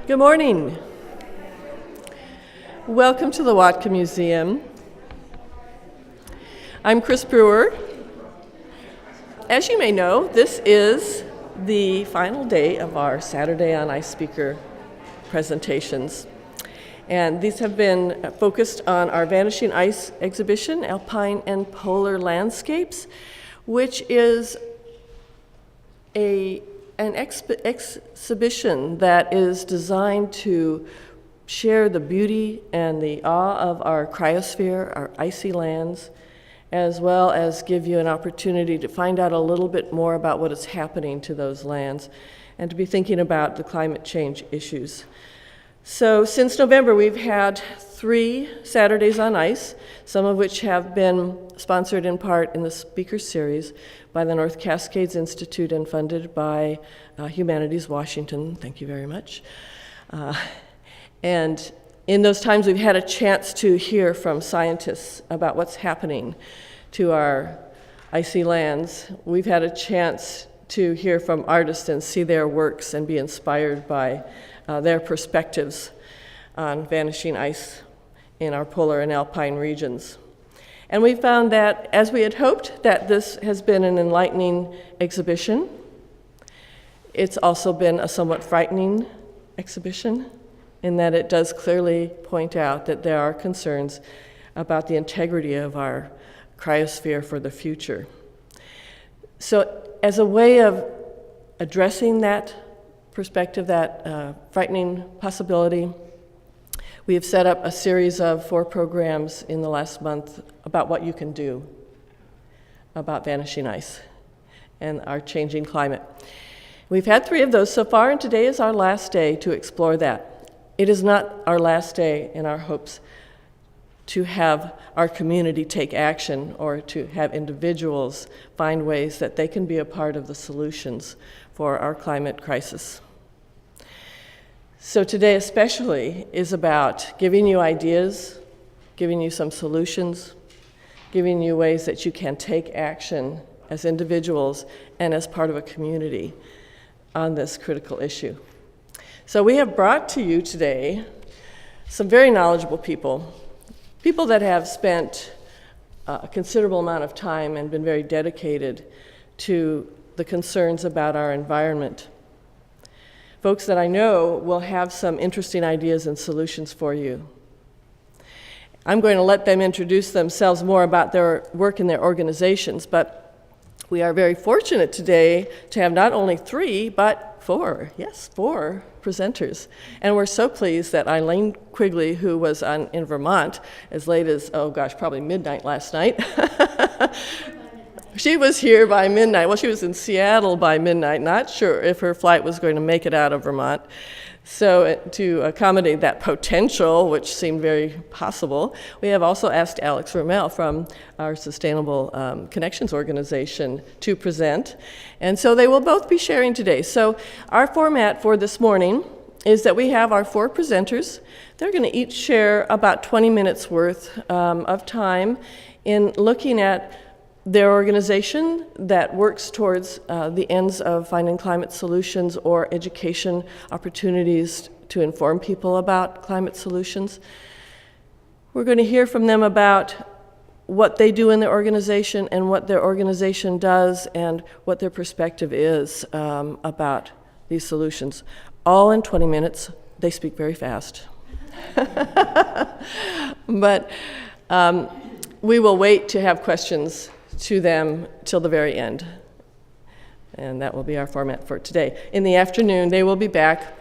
Good morning. Welcome to the Whatcom Museum. I'm Chris Brewer. As you may know, this is the final day of our Saturday on Ice speaker presentations. And these have been focused on our Vanishing Ice exhibition, Alpine and Polar Landscapes, which is an exhibition that is designed to share the beauty and the awe of our cryosphere, our icy lands, as well as give you an opportunity to find out a little bit more about what is happening to those lands and to be thinking about the climate change issues. So since November, we've had 3 Saturdays on Ice, some of which have been sponsored in part in the speaker series by the North Cascades Institute and funded by Humanities Washington. Thank you very much. And in those times, we've had a chance to hear from scientists about what's happening to our icy lands. We've had a chance to hear from artists and see their works and be inspired by their perspectives on vanishing ice in our polar and alpine regions. And we found that, as we had hoped, that this has been an enlightening exhibition. It's also been a somewhat frightening exhibition in that it does clearly point out that there are concerns about the integrity of our cryosphere for the future. So as a way of addressing that perspective, that frightening possibility, we have set up a series of 4 programs in the last month about what you can do about vanishing ice and our changing climate. We've had 3 of those so far, and today is our last day to explore that. It is not our last day in our hopes to have our community take action or to have individuals find ways that they can be a part of the solutions for our climate crisis. So today especially is about giving you ideas, giving you some solutions, giving you ways that you can take action as individuals and as part of a community on this critical issue. So we have brought to you today some very knowledgeable people that have spent a considerable amount of time and been very dedicated to the concerns about our environment. Folks that I know will have some interesting ideas and solutions for you. I'm going to let them introduce themselves more about their work in their organizations, but we are very fortunate today to have not only 3, but 4 presenters. And we're so pleased that Eileen Quigley, who was in Vermont as late as, probably midnight last night, she was here by midnight. Well, she was in Seattle by midnight, not sure if her flight was going to make it out of Vermont. So to accommodate that potential, which seemed very possible, we have also asked Alex Ramel from our Sustainable Connections organization to present. And so they will both be sharing today. So our format for this morning is that we have our 4 presenters. They're going to each share about 20 minutes worth of time in looking at their organization that works towards the ends of finding climate solutions or education opportunities to inform people about climate solutions. We're going to hear from them about what they do in their organization and what their organization does and what their perspective is about these solutions. All in 20 minutes. They speak very fast. But we will wait to have questions to them till the very end. And that will be our format for today. In the afternoon, they will be back,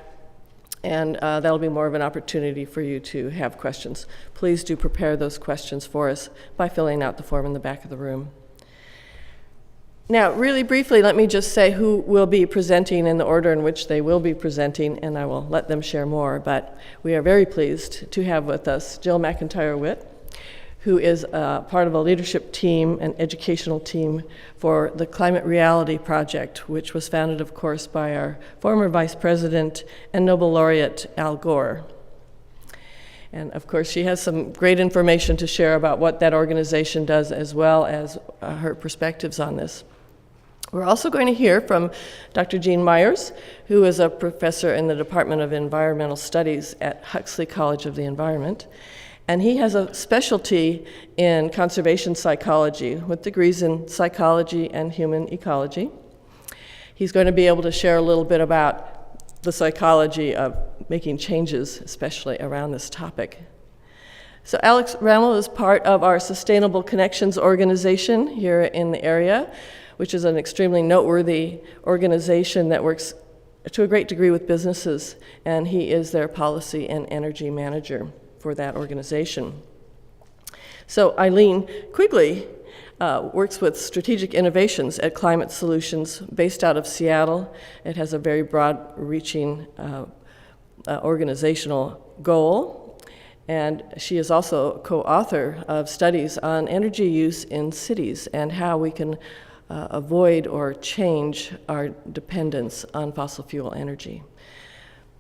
and that'll be more of an opportunity for you to have questions. Please do prepare those questions for us by filling out the form in the back of the room. Now, really briefly, let me just say who will be presenting in the order in which they will be presenting, and I will let them share more. But we are very pleased to have with us Jill MacIntyre Witt, who is part of a leadership team, an educational team for the Climate Reality Project, which was founded, of course, by our former Vice President and Nobel laureate Al Gore. And of course, she has some great information to share about what that organization does, as well as her perspectives on this. We're also going to hear from Dr. Gene Myers, who is a professor in the Department of Environmental Studies at Huxley College of the Environment. And he has a specialty in conservation psychology with degrees in psychology and human ecology. He's going to be able to share a little bit about the psychology of making changes, especially around this topic. So Alex Ramel is part of our Sustainable Connections organization here in the area, which is an extremely noteworthy organization that works to a great degree with businesses, and he is their policy and energy manager for that organization. So Eileen Quigley works with strategic innovations at Climate Solutions based out of Seattle. It has a very broad-reaching organizational goal, and she is also co-author of studies on energy use in cities and how we can avoid or change our dependence on fossil fuel energy.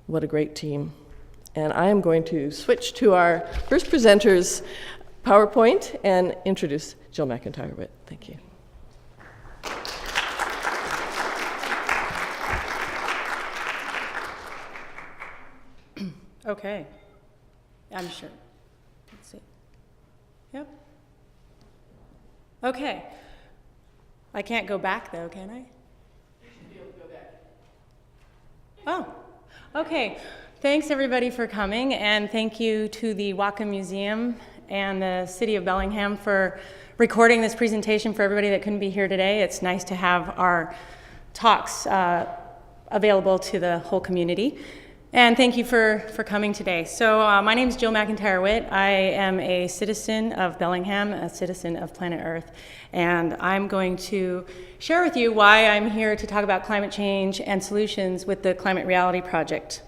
What a great team. And I am going to switch to our first presenter's PowerPoint and introduce Jill MacIntyre Witt. Thank you. Okay. I'm sure. Let's see. Yep. Okay. I can't go back though, can I? You should be able to go back. Oh, okay. Thanks everybody for coming, and thank you to the Whatcom Museum and the City of Bellingham for recording this presentation for everybody that couldn't be here today. It's nice to have our talks available to the whole community. And thank you for coming today. So my name is Jill MacIntyre Witt. I am a citizen of Bellingham, a citizen of planet Earth, and I'm going to share with you why I'm here to talk about climate change and solutions with the Climate Reality Project.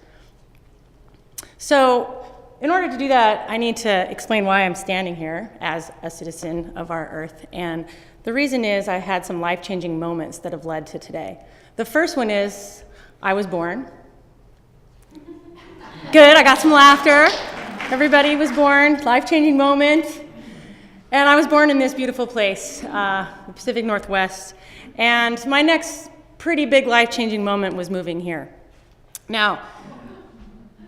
So in order to do that, I need to explain why I'm standing here as a citizen of our Earth. And the reason is I had some life-changing moments that have led to today. The first one is I was born. Good, I got some laughter. Everybody was born, life-changing moment. And I was born in this beautiful place, the Pacific Northwest. And my next pretty big life-changing moment was moving here. Now,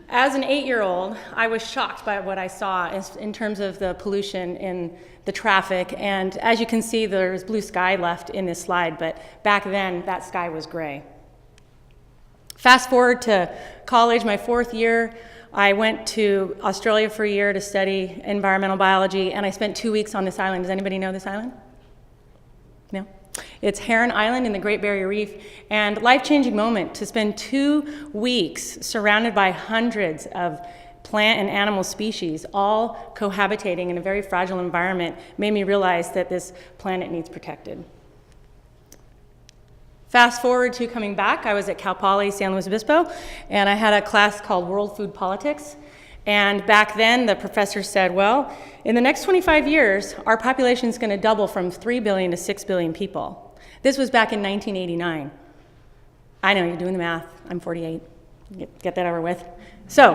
as an 8-year-old, I was shocked by what I saw in terms of the pollution in the traffic. And as you can see, there's blue sky left in this slide, but back then, that sky was gray. Fast forward to college, my 4th year, I went to Australia for a year to study environmental biology, and I spent 2 weeks on this island. Does anybody know this island? No? It's Heron Island in the Great Barrier Reef, and life-changing moment to spend 2 weeks surrounded by hundreds of plant and animal species, all cohabitating in a very fragile environment, made me realize that this planet needs protected. Fast forward to coming back, I was at Cal Poly San Luis Obispo, and I had a class called World Food Politics. And back then, the professor said, well, in the next 25 years, our population is going to double from 3 billion to 6 billion people. This was back in 1989. I know, you're doing the math. I'm 48. Get that over with. So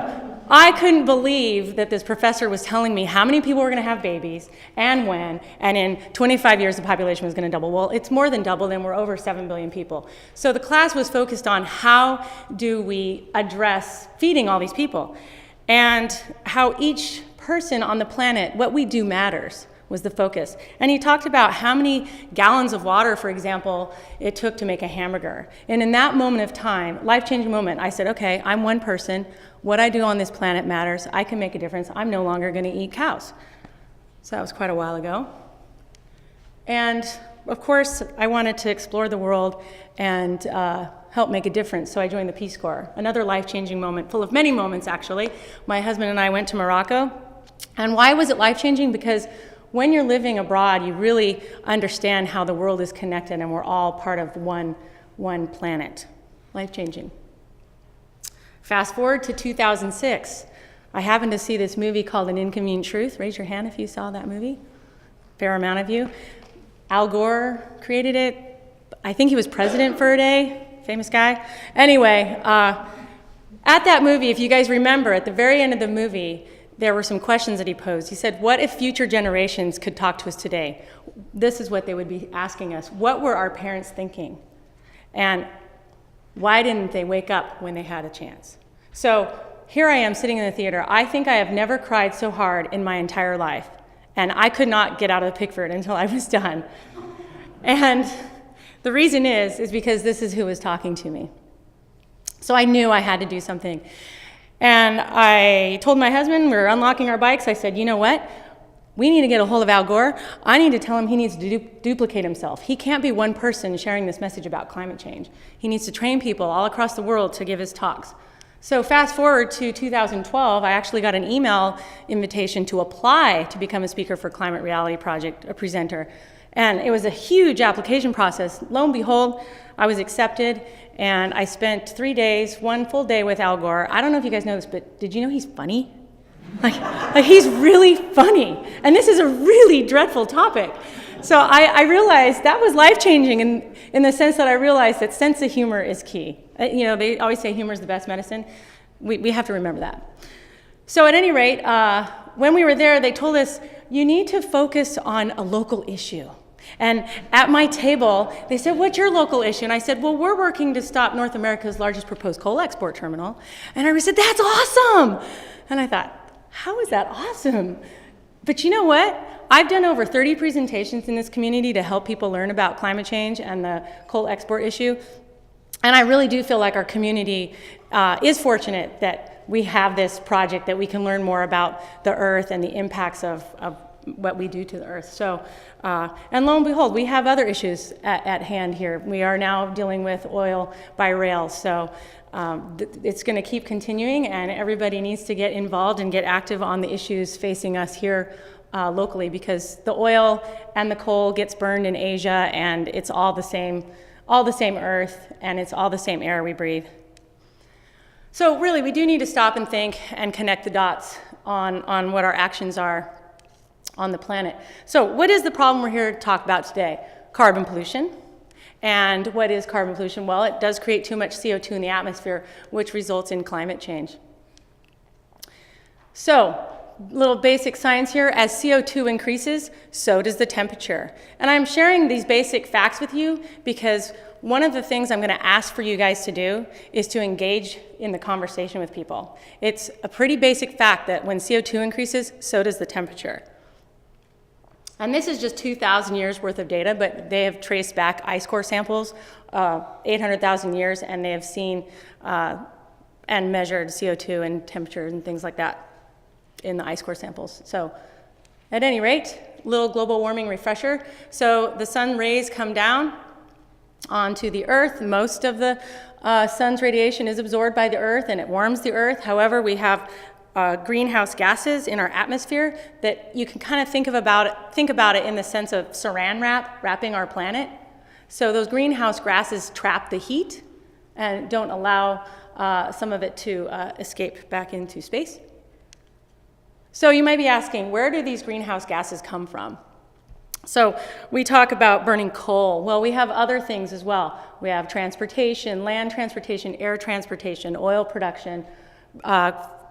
I couldn't believe that this professor was telling me how many people were going to have babies and when, and in 25 years the population was going to double. Well, it's more than doubled, and we're over 7 billion people. So the class was focused on how do we address feeding all these people, and how each person on the planet, what we do matters, was the focus. And he talked about how many gallons of water, for example, it took to make a hamburger. And in that moment of time, life-changing moment, I said, okay, I'm one person. What I do on this planet matters. I can make a difference. I'm no longer going to eat cows. So that was quite a while ago. And of course, I wanted to explore the world and help make a difference, so I joined the Peace Corps. Another life-changing moment, full of many moments, actually. My husband and I went to Morocco. And why was it life-changing? Because when you're living abroad, you really understand how the world is connected and we're all part of one planet. Life-changing. Fast forward to 2006. I happened to see this movie called An Inconvenient Truth. Raise your hand if you saw that movie. Fair amount of you. Al Gore created it. I think he was president for a day. Famous guy. Anyway, at that movie, if you guys remember, at the very end of the movie, there were some questions that he posed. He said, what if future generations could talk to us today? This is what they would be asking us. What were our parents thinking? And why didn't they wake up when they had a chance? So here I am sitting in the theater. I think I have never cried so hard in my entire life. And I could not get out of the Pickford until I was done. And the reason is because this is who was talking to me. So I knew I had to do something. And I told my husband, we were unlocking our bikes, I said, you know what? We need to get a hold of Al Gore. I need to tell him he needs to duplicate himself. He can't be one person sharing this message about climate change. He needs to train people all across the world to give his talks. So fast forward to 2012, I actually got an email invitation to apply to become a speaker for Climate Reality Project, a presenter. And it was a huge application process. Lo and behold, I was accepted, and I spent 3 days, one full day with Al Gore. I don't know if you guys know this, but did you know he's funny? Like he's really funny. And this is a really dreadful topic. So I realized that was life-changing in the sense that I realized that sense of humor is key. You know, they always say humor is the best medicine. We have to remember that. So at any rate, when we were there, they told us, you need to focus on a local issue. And at my table, they said, what's your local issue? And I said, well, we're working to stop North America's largest proposed coal export terminal. And everybody said, that's awesome. And I thought, how is that awesome? But you know what? I've done over 30 presentations in this community to help people learn about climate change and the coal export issue. And I really do feel like our community is fortunate that we have this project that we can learn more about the earth and the impacts of what we do to the earth. So, and lo and behold, we have other issues at hand here. We are now dealing with oil by rail. So it's going to keep continuing, and everybody needs to get involved and get active on the issues facing us here locally, because the oil and the coal gets burned in Asia, and it's all the same earth, and it's all the same air we breathe. So really, we do need to stop and think and connect the dots on what our actions are on the planet. So what is the problem we're here to talk about today? Carbon pollution. And what is carbon pollution? Well, it does create too much CO2 in the atmosphere, which results in climate change. So, little basic science here. As CO2 increases, so does the temperature. And I'm sharing these basic facts with you because one of the things I'm going to ask for you guys to do is to engage in the conversation with people. It's a pretty basic fact that when CO2 increases, so does the temperature. And this is just 2,000 years worth of data, but they have traced back ice core samples, 800,000 years, and they have seen and measured CO2 and temperatures and things like that in the ice core samples. So at any rate, little global warming refresher. So the sun rays come down onto the earth. Most of the sun's radiation is absorbed by the earth, and it warms the earth. However, we have greenhouse gases in our atmosphere that you can kind of think about it in the sense of saran wrap wrapping our planet. So those greenhouse gases trap the heat and don't allow some of it to escape back into space. So you might be asking, where do these greenhouse gases come from? So we talk about burning coal. Well, we have other things as well. We have transportation, land transportation, air transportation, oil production,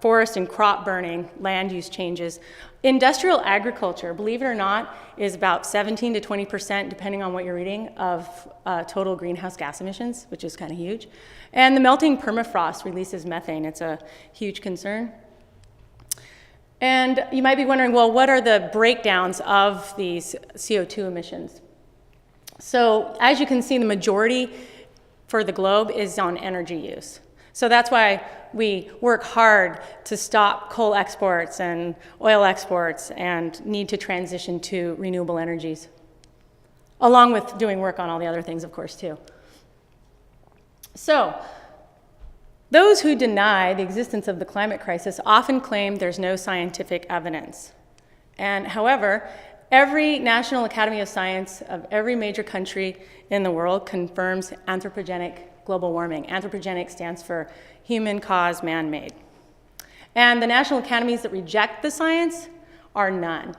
forest and crop burning, land use changes. Industrial agriculture, believe it or not, is about 17 to 20%, depending on what you're reading, of total greenhouse gas emissions, which is kind of huge. And the melting permafrost releases methane. It's a huge concern. And you might be wondering, well, what are the breakdowns of these CO2 emissions? So as you can see, the majority for the globe is on energy use. So that's why we work hard to stop coal exports and oil exports and need to transition to renewable energies, along with doing work on all the other things, of course, too. So those who deny the existence of the climate crisis often claim there's no scientific evidence. And however, every National Academy of Science of every major country in the world confirms anthropogenic global warming. Anthropogenic stands for human-caused, man-made. And the national academies that reject the science are none.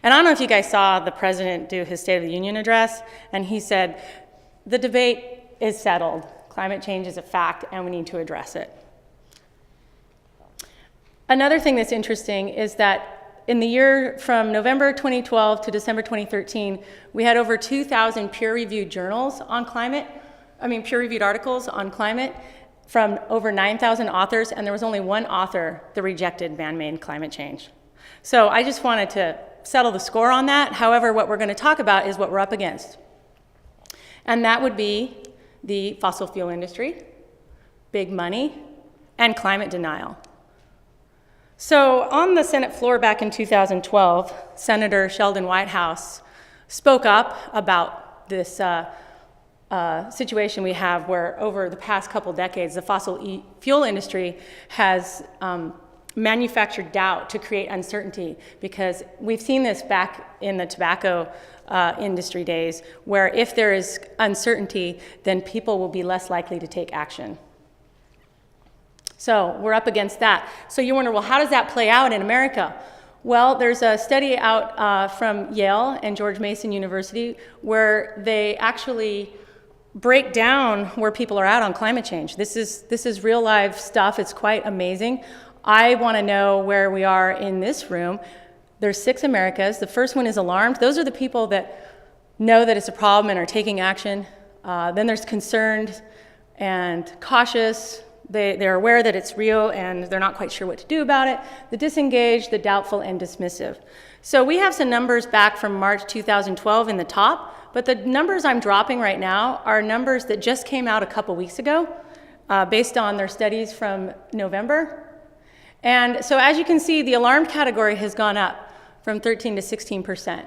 And I don't know if you guys saw the president do his State of the Union address, and he said, the debate is settled. Climate change is a fact, and we need to address it. Another thing that's interesting is that in the year from November 2012 to December 2013, we had over 2,000 peer-reviewed journals on climate peer-reviewed articles on climate from over 9,000 authors, and there was only one author that rejected man-made climate change. So I just wanted to settle the score on that. However, what we're going to talk about is what we're up against. And that would be the fossil fuel industry, big money, and climate denial. So on the Senate floor back in 2012, Senator Sheldon Whitehouse spoke up about this situation we have where over the past couple decades, the fossil fuel industry has manufactured doubt to create uncertainty, because we've seen this back in the tobacco industry days, where if there is uncertainty, then people will be less likely to take action. So we're up against that. So you wonder, well, how does that play out in America? Well, there's a study out from Yale and George Mason University where they actually break down where people are at on climate change. This is real life stuff. It's quite amazing. I want to know where we are in this room. There's 6 Americas. The first one is alarmed. Those are the people that know that it's a problem and are taking action. Then there's concerned and cautious. They're aware that it's real and they're not quite sure what to do about it. The disengaged, the doubtful, and dismissive. So we have some numbers back from March 2012 in the top, but the numbers I'm dropping right now are numbers that just came out a couple weeks ago based on their studies from November. And so as you can see, the alarmed category has gone up from 13 to 16%,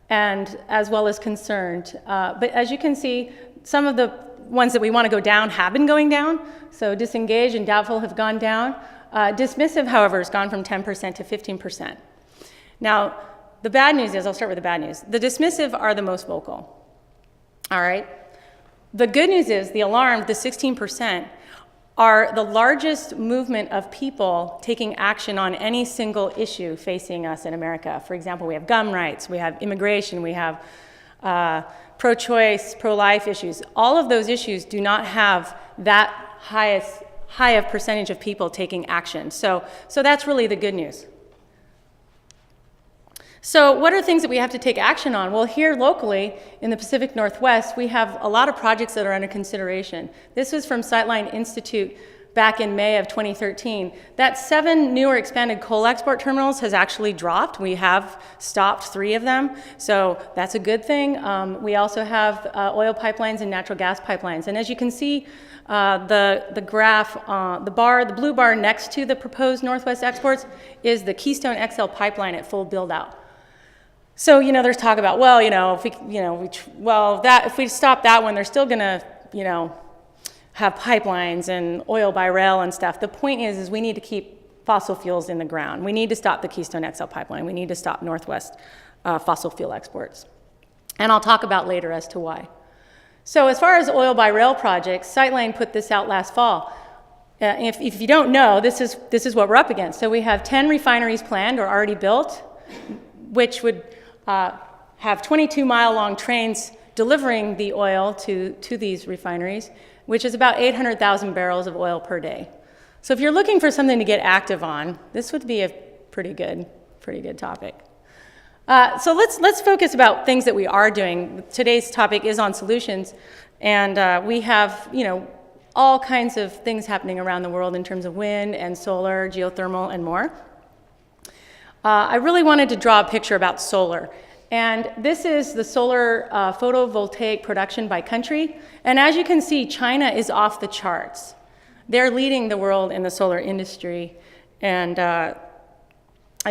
and as well as concerned. But as you can see, some of the ones that we want to go down have been going down. So disengaged and doubtful have gone down. Dismissive, however, has gone from 10% to 15%. Now, the bad news is, I'll start with the bad news. The dismissive are the most vocal, all right? The good news is the alarmed, the 16%, are the largest movement of people taking action on any single issue facing us in America. For example, we have gun rights, we have immigration, we have pro-choice, pro-life issues. All of those issues do not have that high of percentage of people taking action. So that's really the good news. So what are things that we have to take action on? Well, here locally in the Pacific Northwest, we have a lot of projects that are under consideration. This was from Sightline Institute back in May of 2013. That 7 new or expanded coal export terminals has actually dropped. We have stopped 3 of them, so that's a good thing. We also have oil pipelines and natural gas pipelines. And as you can see, the graph, the blue bar next to the proposed Northwest exports is the Keystone XL pipeline at full build out. So, there's talk about, well, if we stop that one, they're still gonna, have pipelines and oil by rail and stuff. The point is we need to keep fossil fuels in the ground. We need to stop the Keystone XL pipeline. We need to stop Northwest fossil fuel exports. And I'll talk about later as to why. So as far as oil by rail projects, Sightline put this out last fall. If you don't know, this is what we're up against. So we have 10 refineries planned or already built, which would have 22-mile-long trains delivering the oil to these refineries, which is about 800,000 barrels of oil per day. So if you're looking for something to get active on, this would be a pretty good topic. So let's focus about things that we are doing. Today's topic is on solutions, and we have all kinds of things happening around the world in terms of wind and solar, geothermal, and more. I really wanted to draw a picture about solar. And this is the solar photovoltaic production by country. And as you can see, China is off the charts. They're leading the world in the solar industry. And I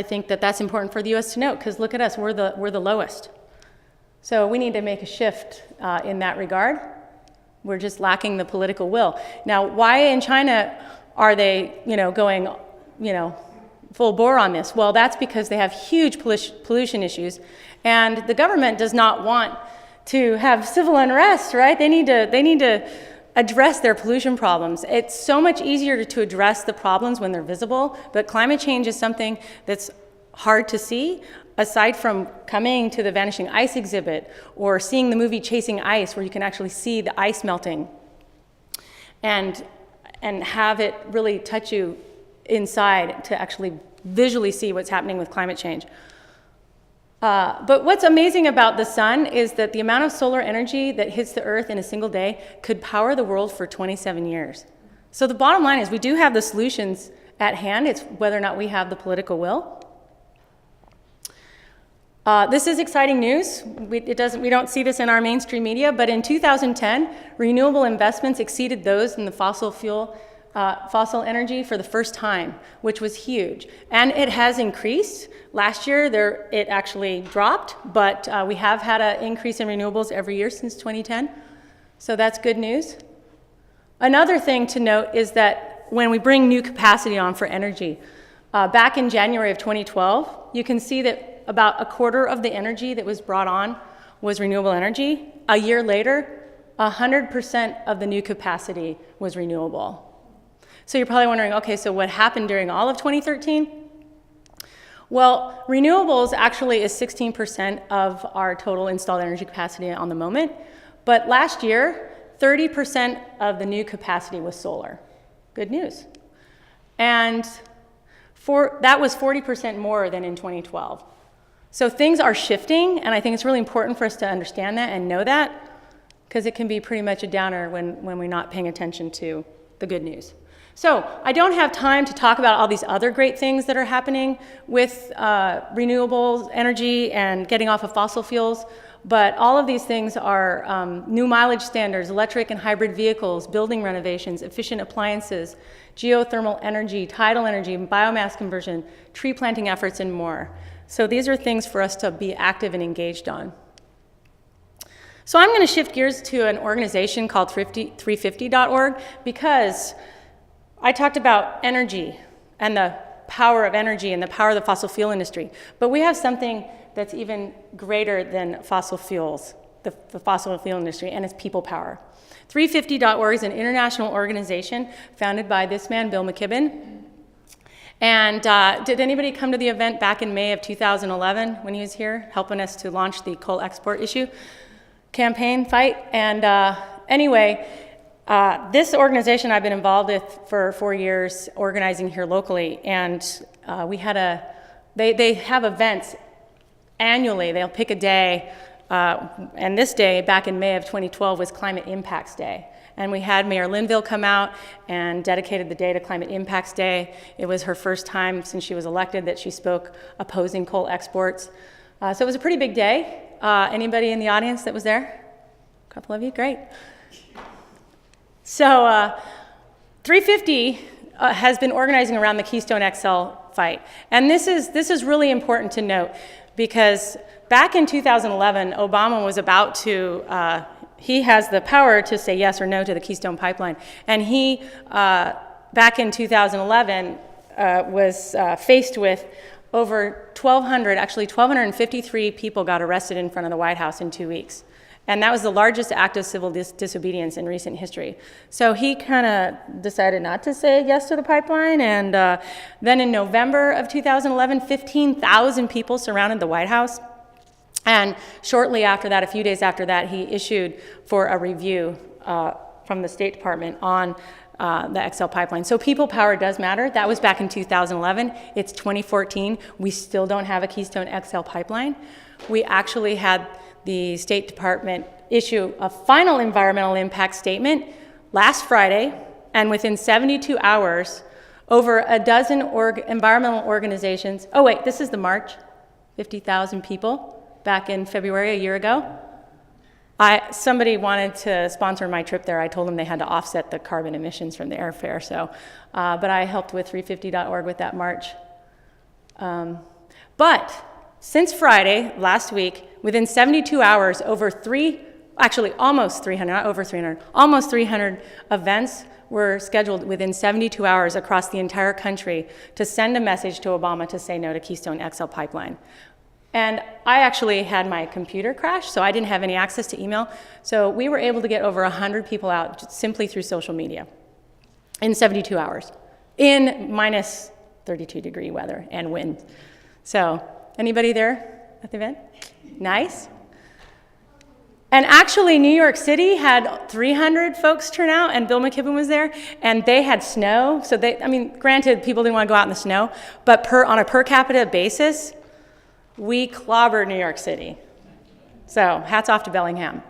think that that's important for the US to note, because look at us, we're the lowest. So we need to make a shift in that regard. We're just lacking the political will. Now, why in China are they going full bore on this? Well, that's because they have huge pollution issues, and the government does not want to have civil unrest, right? They need to address their pollution problems. It's so much easier to address the problems when they're visible, but climate change is something that's hard to see, aside from coming to the Vanishing Ice exhibit or seeing the movie Chasing Ice, where you can actually see the ice melting and have it really touch you inside to actually visually see what's happening with climate change. But what's amazing about the sun is that the amount of solar energy that hits the Earth in a single day could power the world for 27 years. So the bottom line is we do have the solutions at hand. It's whether or not we have the political will. This is exciting news. We don't see this in our mainstream media, but in 2010, renewable investments exceeded those in the fossil energy for the first time, which was huge. And it has increased. Last year, it actually dropped, but we have had an increase in renewables every year since 2010. So that's good news. Another thing to note is that when we bring new capacity on for energy, back in January of 2012, you can see that about a quarter of the energy that was brought on was renewable energy. A year later, 100% of the new capacity was renewable. So you're probably wondering, okay, so what happened during all of 2013? Well, renewables actually is 16% of our total installed energy capacity on the moment. But last year, 30% of the new capacity was solar. Good news. And that was 40% more than in 2012. So things are shifting, and I think it's really important for us to understand that and know that, because it can be pretty much a downer when we're not paying attention to the good news. So I don't have time to talk about all these other great things that are happening with renewable energy and getting off of fossil fuels, but all of these things are new mileage standards, electric and hybrid vehicles, building renovations, efficient appliances, geothermal energy, tidal energy, biomass conversion, tree planting efforts, and more. So these are things for us to be active and engaged on. So I'm going to shift gears to an organization called 350.org because I talked about energy and the power of energy and the power of the fossil fuel industry. But we have something that's even greater than fossil fuels, the fossil fuel industry, and it's people power. 350.org is an international organization founded by this man, Bill McKibben. And did anybody come to the event back in May of 2011 when he was here, helping us to launch the coal export issue campaign fight? And anyway, this organization I've been involved with for 4 years, organizing here locally, and they have events annually. They'll pick a day, and this day, back in May of 2012, was Climate Impacts Day. And we had Mayor Linville come out and dedicated the day to Climate Impacts Day. It was her first time since she was elected that she spoke opposing coal exports. So it was a pretty big day. Anybody in the audience that was there? A couple of you, great. So 350 has been organizing around the Keystone XL fight. And this is really important to note because back in 2011, Obama was about to, he has the power to say yes or no to the Keystone Pipeline. And he, back in 2011, was faced with over 1,253 people got arrested in front of the White House in 2 weeks. And that was the largest act of civil disobedience in recent history. So he kind of decided not to say yes to the pipeline. And then in November of 2011, 15,000 people surrounded the White House. And shortly after that, a few days after that, he issued for a review from the State Department on the XL pipeline. So people power does matter. That was back in 2011. It's 2014. We still don't have a Keystone XL pipeline. We actually had the State Department issue a final environmental impact statement last Friday, and within 72 hours, over a dozen environmental organizations, oh wait, this is the march, 50,000 people back in February a year ago. Somebody wanted to sponsor my trip there. I told them they had to offset the carbon emissions from the airfare, so, but I helped with 350.org with that march. But since Friday, last week, within 72 hours, almost 300 events were scheduled within 72 hours across the entire country to send a message to Obama to say no to Keystone XL pipeline. And I actually had my computer crash, so I didn't have any access to email. So we were able to get over 100 people out just simply through social media in 72 hours in minus 32-degree weather and wind. So anybody there at the event? Nice. And actually, New York City had 300 folks turn out, and Bill McKibben was there, and they had snow. So granted, people didn't want to go out in the snow, but on a per capita basis, we clobbered New York City. So hats off to Bellingham.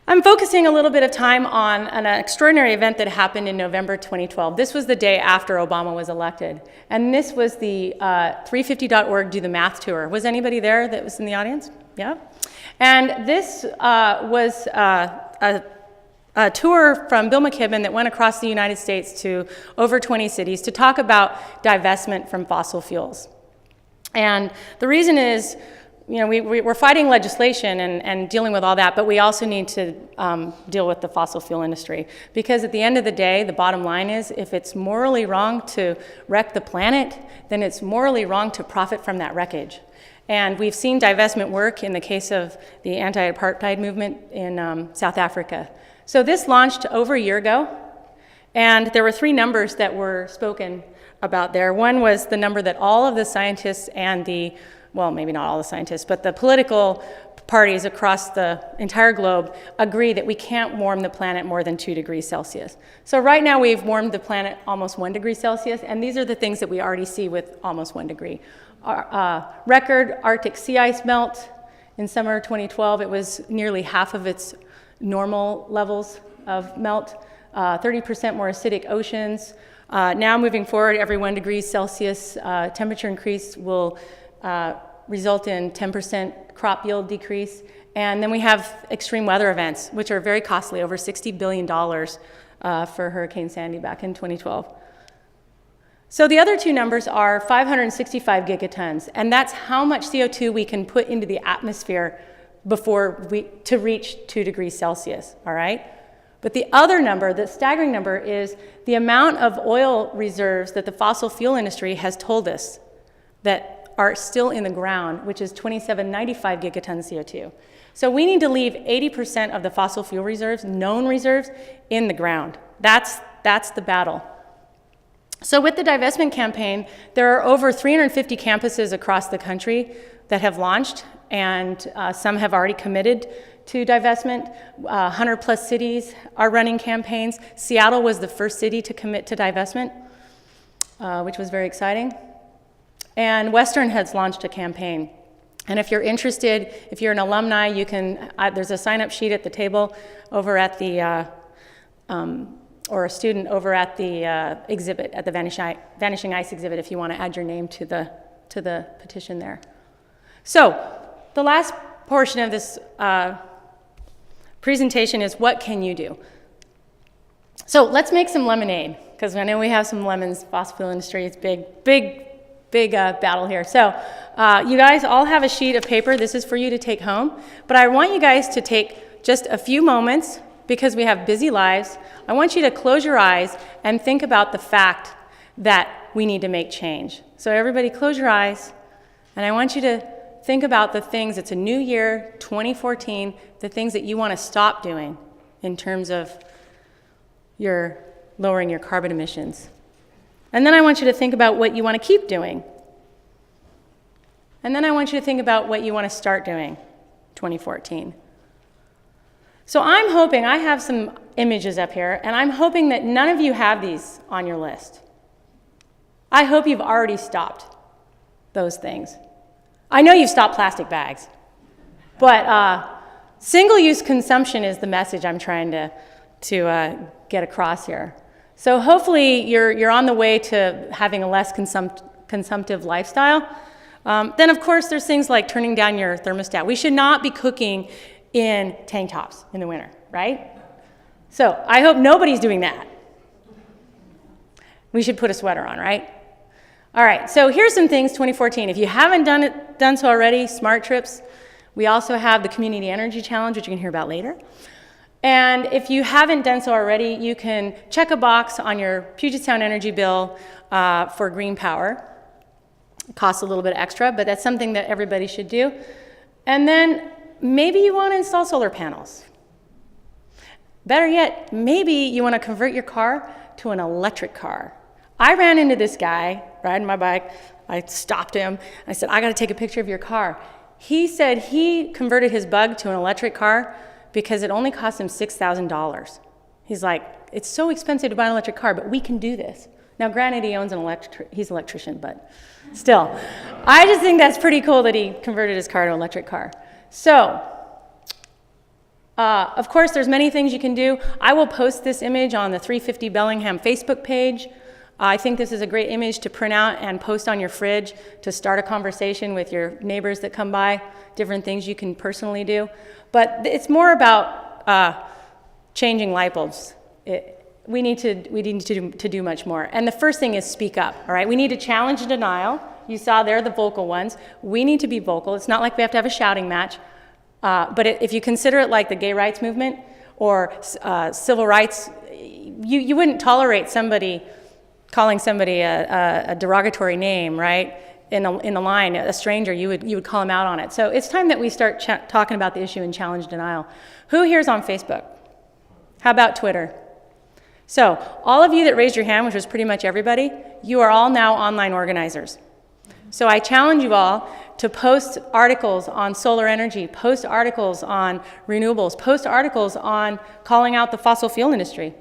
I'm focusing a little bit of time on an extraordinary event that happened in November 2012. This was the day after Obama was elected. And this was the 350.org Do the Math Tour. Was anybody there that was in the audience? Yeah? And this was a tour from Bill McKibben that went across the United States to over 20 cities to talk about divestment from fossil fuels. And the reason is, we're fighting legislation and dealing with all that, but we also need to deal with the fossil fuel industry. Because at the end of the day, the bottom line is, if it's morally wrong to wreck the planet, then it's morally wrong to profit from that wreckage. And we've seen divestment work in the case of the anti-apartheid movement in South Africa. So this launched over a year ago, and there were 3 numbers that were spoken about there. One was the number that all of the scientists and well, maybe not all the scientists, but the political parties across the entire globe agree that we can't warm the planet more than 2 degrees Celsius. So right now we've warmed the planet almost 1 degree Celsius, and these are the things that we already see with almost 1 degree. Record Arctic sea ice melt in summer 2012, it was nearly half of its normal levels of melt, 30% more acidic oceans. Now moving forward, every 1 degree Celsius temperature increase will result in 10% crop yield decrease. And then we have extreme weather events, which are very costly, over $60 billion for Hurricane Sandy back in 2012. So the other 2 numbers are 565 gigatons, and that's how much CO2 we can put into the atmosphere to reach 2 degrees Celsius, all right? But the other number, the staggering number, is the amount of oil reserves that the fossil fuel industry has told us that are still in the ground, which is 2795 gigatons CO2. So we need to leave 80% of the fossil fuel reserves, known reserves, in the ground. That's the battle. So with the divestment campaign, there are over 350 campuses across the country that have launched, and some have already committed to divestment. 100 plus cities are running campaigns. Seattle was the first city to commit to divestment, which was very exciting. And Western has launched a campaign. And if you're interested, if you're an alumni, you can, there's a sign-up sheet at the table over at the, or a student over at the exhibit, at the Vanishing Ice exhibit, if you want to add your name to the petition there. So the last portion of this presentation is, what can you do? So let's make some lemonade, because I know we have some lemons. Fossil fuel industry is big battle here. So you guys all have a sheet of paper. This is for you to take home. But I want you guys to take just a few moments, because we have busy lives. I want you to close your eyes and think about the fact that we need to make change. So everybody close your eyes, and I want you to think about the things, it's a new year, 2014, the things that you want to stop doing in terms of your lowering your carbon emissions. And then I want you to think about what you want to keep doing. And then I want you to think about what you want to start doing, 2014. So I'm hoping, I have some images up here, and I'm hoping that none of you have these on your list. I hope you've already stopped those things. I know you've stopped plastic bags, but single-use consumption is the message I'm trying to get across here. So hopefully you're on the way to having a less consumptive lifestyle. Then of course there's things like turning down your thermostat. We should not be cooking in tank tops in the winter, right? So I hope nobody's doing that. We should put a sweater on, right? All right, so here's some things 2014. If you haven't done so already, smart trips. We also have the Community Energy Challenge, which you can hear about later. And if you haven't done so already, you can check a box on your Puget Sound energy bill for green power. It costs a little bit extra, but that's something that everybody should do. And then maybe you want to install solar panels. Better yet, maybe you want to convert your car to an electric car. I ran into this guy riding my bike. I stopped him. I said, I got to take a picture of your car. He said he converted his Bug to an electric car because it only cost him $6,000. He's like, it's so expensive to buy an electric car, but we can do this. Now, granted, he owns he's an electrician, but still. I just think that's pretty cool that he converted his car to an electric car. So, of course, there's many things you can do. I will post this image on the 350 Bellingham Facebook page. I think this is a great image to print out and post on your fridge to start a conversation with your neighbors that come by, different things you can personally do. But it's more about changing light bulbs. We need to do much more. And the first thing is speak up, all right? We need to challenge denial. You saw there the vocal ones. We need to be vocal. It's not like we have to have a shouting match. But if you consider it like the gay rights movement or civil rights, you wouldn't tolerate somebody calling somebody a derogatory name, right? In the line, a stranger, you would call them out on it. So it's time that we start talking about the issue and challenge denial. Who here's on Facebook? How about Twitter? So all of you that raised your hand, which was pretty much everybody, you are all now online organizers. So I challenge you all to post articles on solar energy, post articles on renewables, post articles on calling out the fossil fuel industry.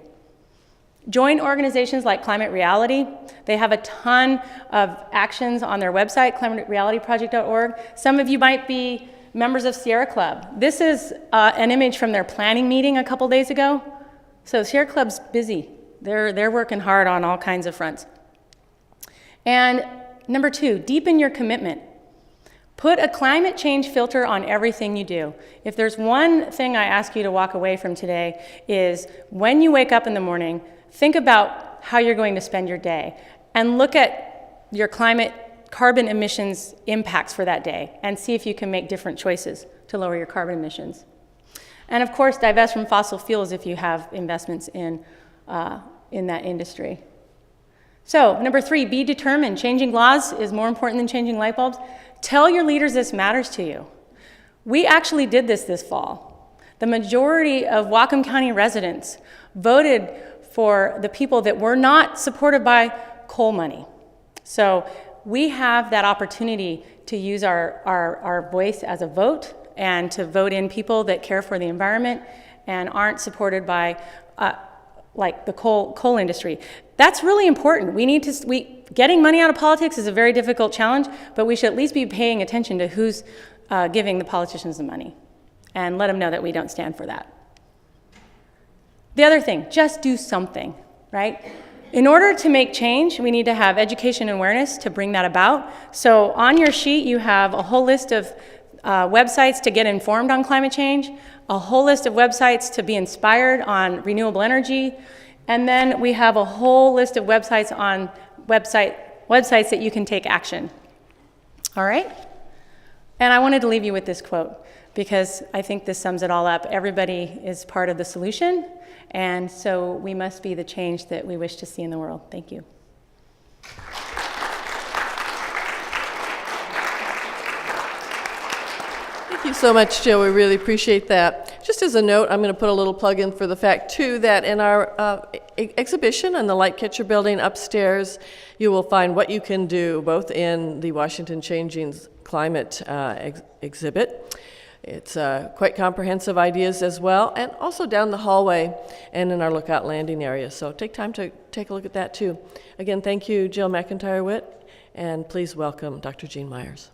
Join organizations like Climate Reality. They have a ton of actions on their website, climaterealityproject.org. Some of you might be members of Sierra Club. This is an image from their planning meeting a couple days ago. So Sierra Club's busy. They're working hard on all kinds of fronts. And number 2, deepen your commitment. Put a climate change filter on everything you do. If there's one thing I ask you to walk away from today is when you wake up in the morning, think about how you're going to spend your day and look at your carbon emissions impacts for that day and see if you can make different choices to lower your carbon emissions. And of course, divest from fossil fuels if you have investments in that industry. So, number 3, be determined. Changing laws is more important than changing light bulbs. Tell your leaders this matters to you. We actually did this fall. The majority of Whatcom County residents voted for the people that were not supported by coal money. So we have that opportunity to use our voice as a vote and to vote in people that care for the environment and aren't supported by like the coal industry. That's really important. Getting money out of politics is a very difficult challenge, but we should at least be paying attention to who's giving the politicians the money and let them know that we don't stand for that. The other thing, just do something, right? In order to make change, we need to have education and awareness to bring that about. So on your sheet, you have a whole list of websites to get informed on climate change, a whole list of websites to be inspired on renewable energy, and then we have a whole list of websites on websites that you can take action. All right? And I wanted to leave you with this quote because I think this sums it all up. Everybody is part of the solution, and so we must be the change that we wish to see in the world. Thank you. Thank you so much, Jill. We really appreciate that. Just as a note, I'm going to put a little plug in for the fact, too, that in our exhibition in the Lightcatcher building upstairs, you will find what you can do, both in the Washington Changing Climate exhibit. It's quite comprehensive ideas as well, and also down the hallway and in our lookout landing area. So take time to take a look at that, too. Again, thank you, Jill MacIntyre Witt, and please welcome Dr. Jean Myers.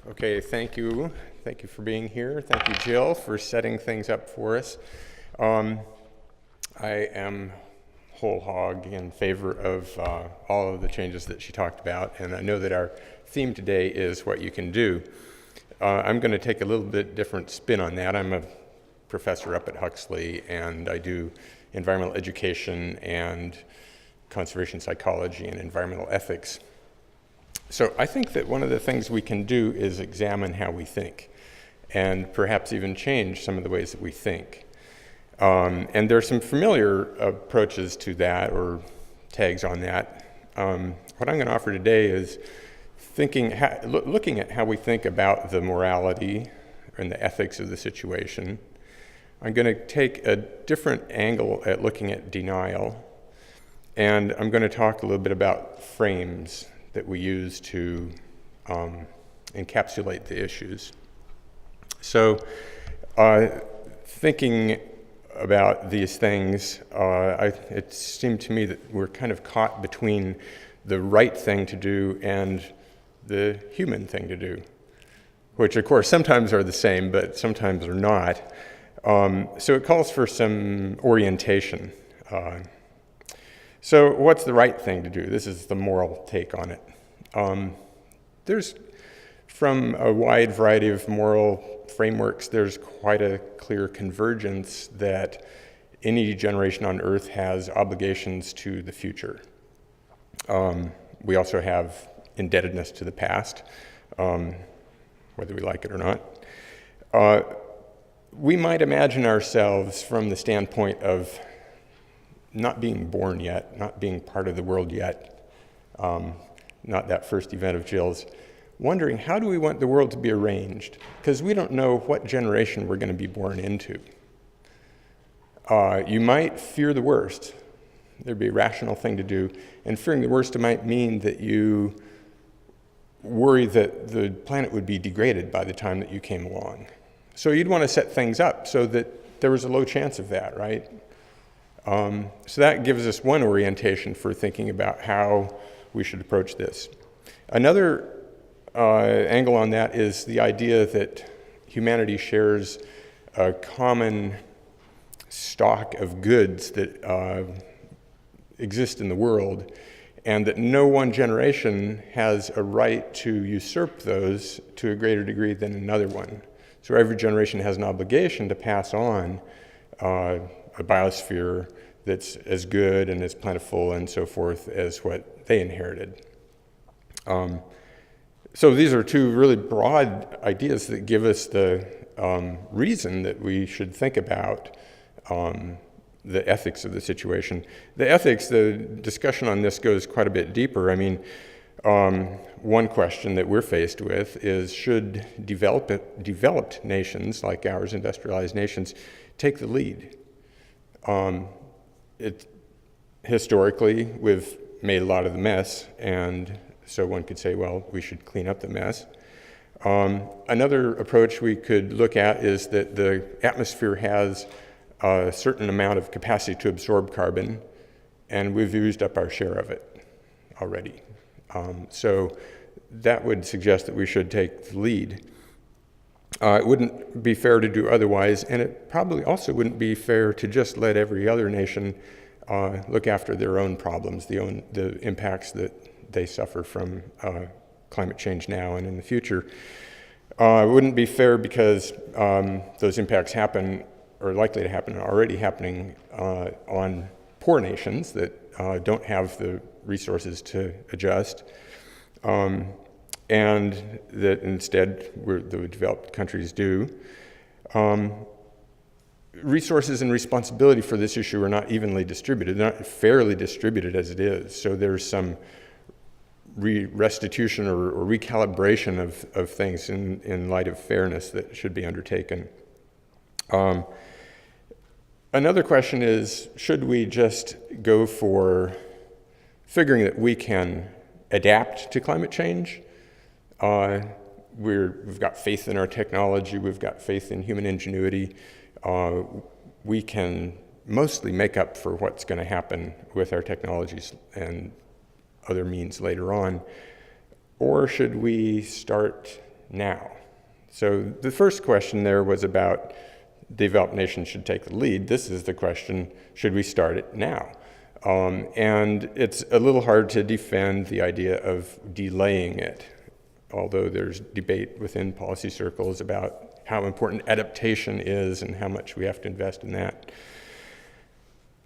Okay, thank you. Thank you for being here. Thank you, Jill, for setting things up for us. I am whole hog in favor of all of the changes that she talked about, and I know that our theme today is what you can do. I'm going to take a little bit different spin on that. I'm a professor up at Huxley, and I do environmental education and conservation psychology and environmental ethics. So I think that one of the things we can do is examine how we think and perhaps even change some of the ways that we think. And there are some familiar approaches to that or tags on that. What I'm going to offer today is looking at how we think about the morality and the ethics of the situation. I'm going to take a different angle at looking at denial, and I'm going to talk a little bit about frames that we use to encapsulate the issues. So Thinking about these things, it seemed to me that we're kind of caught between the right thing to do and the human thing to do, which of course sometimes are the same, but sometimes are not. So it calls for some orientation. So what's the right thing to do? This is the moral take on it. There's, from a wide variety of moral frameworks, there's quite a clear convergence that any generation on Earth has obligations to the future. We also have indebtedness to the past, whether we like it or not. We might imagine ourselves from the standpoint of not being born yet, not being part of the world yet, not that first event of Jill's, wondering how do we want the world to be arranged? Because we don't know what generation we're going to be born into. You might fear the worst. There'd be a rational thing to do. And fearing the worst might mean that you worry that the planet would be degraded by the time that you came along. So you'd want to set things up so that there was a low chance of that, right? So that gives us one orientation for thinking about how we should approach this. Another angle on that is the idea that humanity shares a common stock of goods that exist in the world, and that no one generation has a right to usurp those to a greater degree than another one. So every generation has an obligation to pass on a biosphere that's as good and as plentiful and so forth as what they inherited. So these are two really broad ideas that give us the reason that we should think about the ethics of the situation. The discussion on this goes quite a bit deeper. I mean, one question that we're faced with is, should developed nations like ours, industrialized nations, take the lead? Historically, we've made a lot of the mess, and so one could say, well, we should clean up the mess. Another approach we could look at is that the atmosphere has a certain amount of capacity to absorb carbon, and we've used up our share of it already. So that would suggest that we should take the lead. It wouldn't be fair to do otherwise, and it probably also wouldn't be fair to just let every other nation look after their own problems, the impacts that they suffer from climate change now and in the future. It wouldn't be fair because those impacts happen, or likely to happen, and already happening on poor nations that don't have the resources to adjust, and that instead the developed countries do. Resources and responsibility for this issue are not evenly distributed. They're not fairly distributed as it is. So there's some restitution or recalibration of things in light of fairness that should be undertaken. Another question is, should we just go for figuring that we can adapt to climate change? We've got faith in our technology, we've got faith in human ingenuity. We can mostly make up for what's going to happen with our technologies and other means later on. Or should we start now? So the first question there was about developed nations should take the lead. This is the question, should we start it now? And it's a little hard to defend the idea of delaying it, although there's debate within policy circles about how important adaptation is and how much we have to invest in that.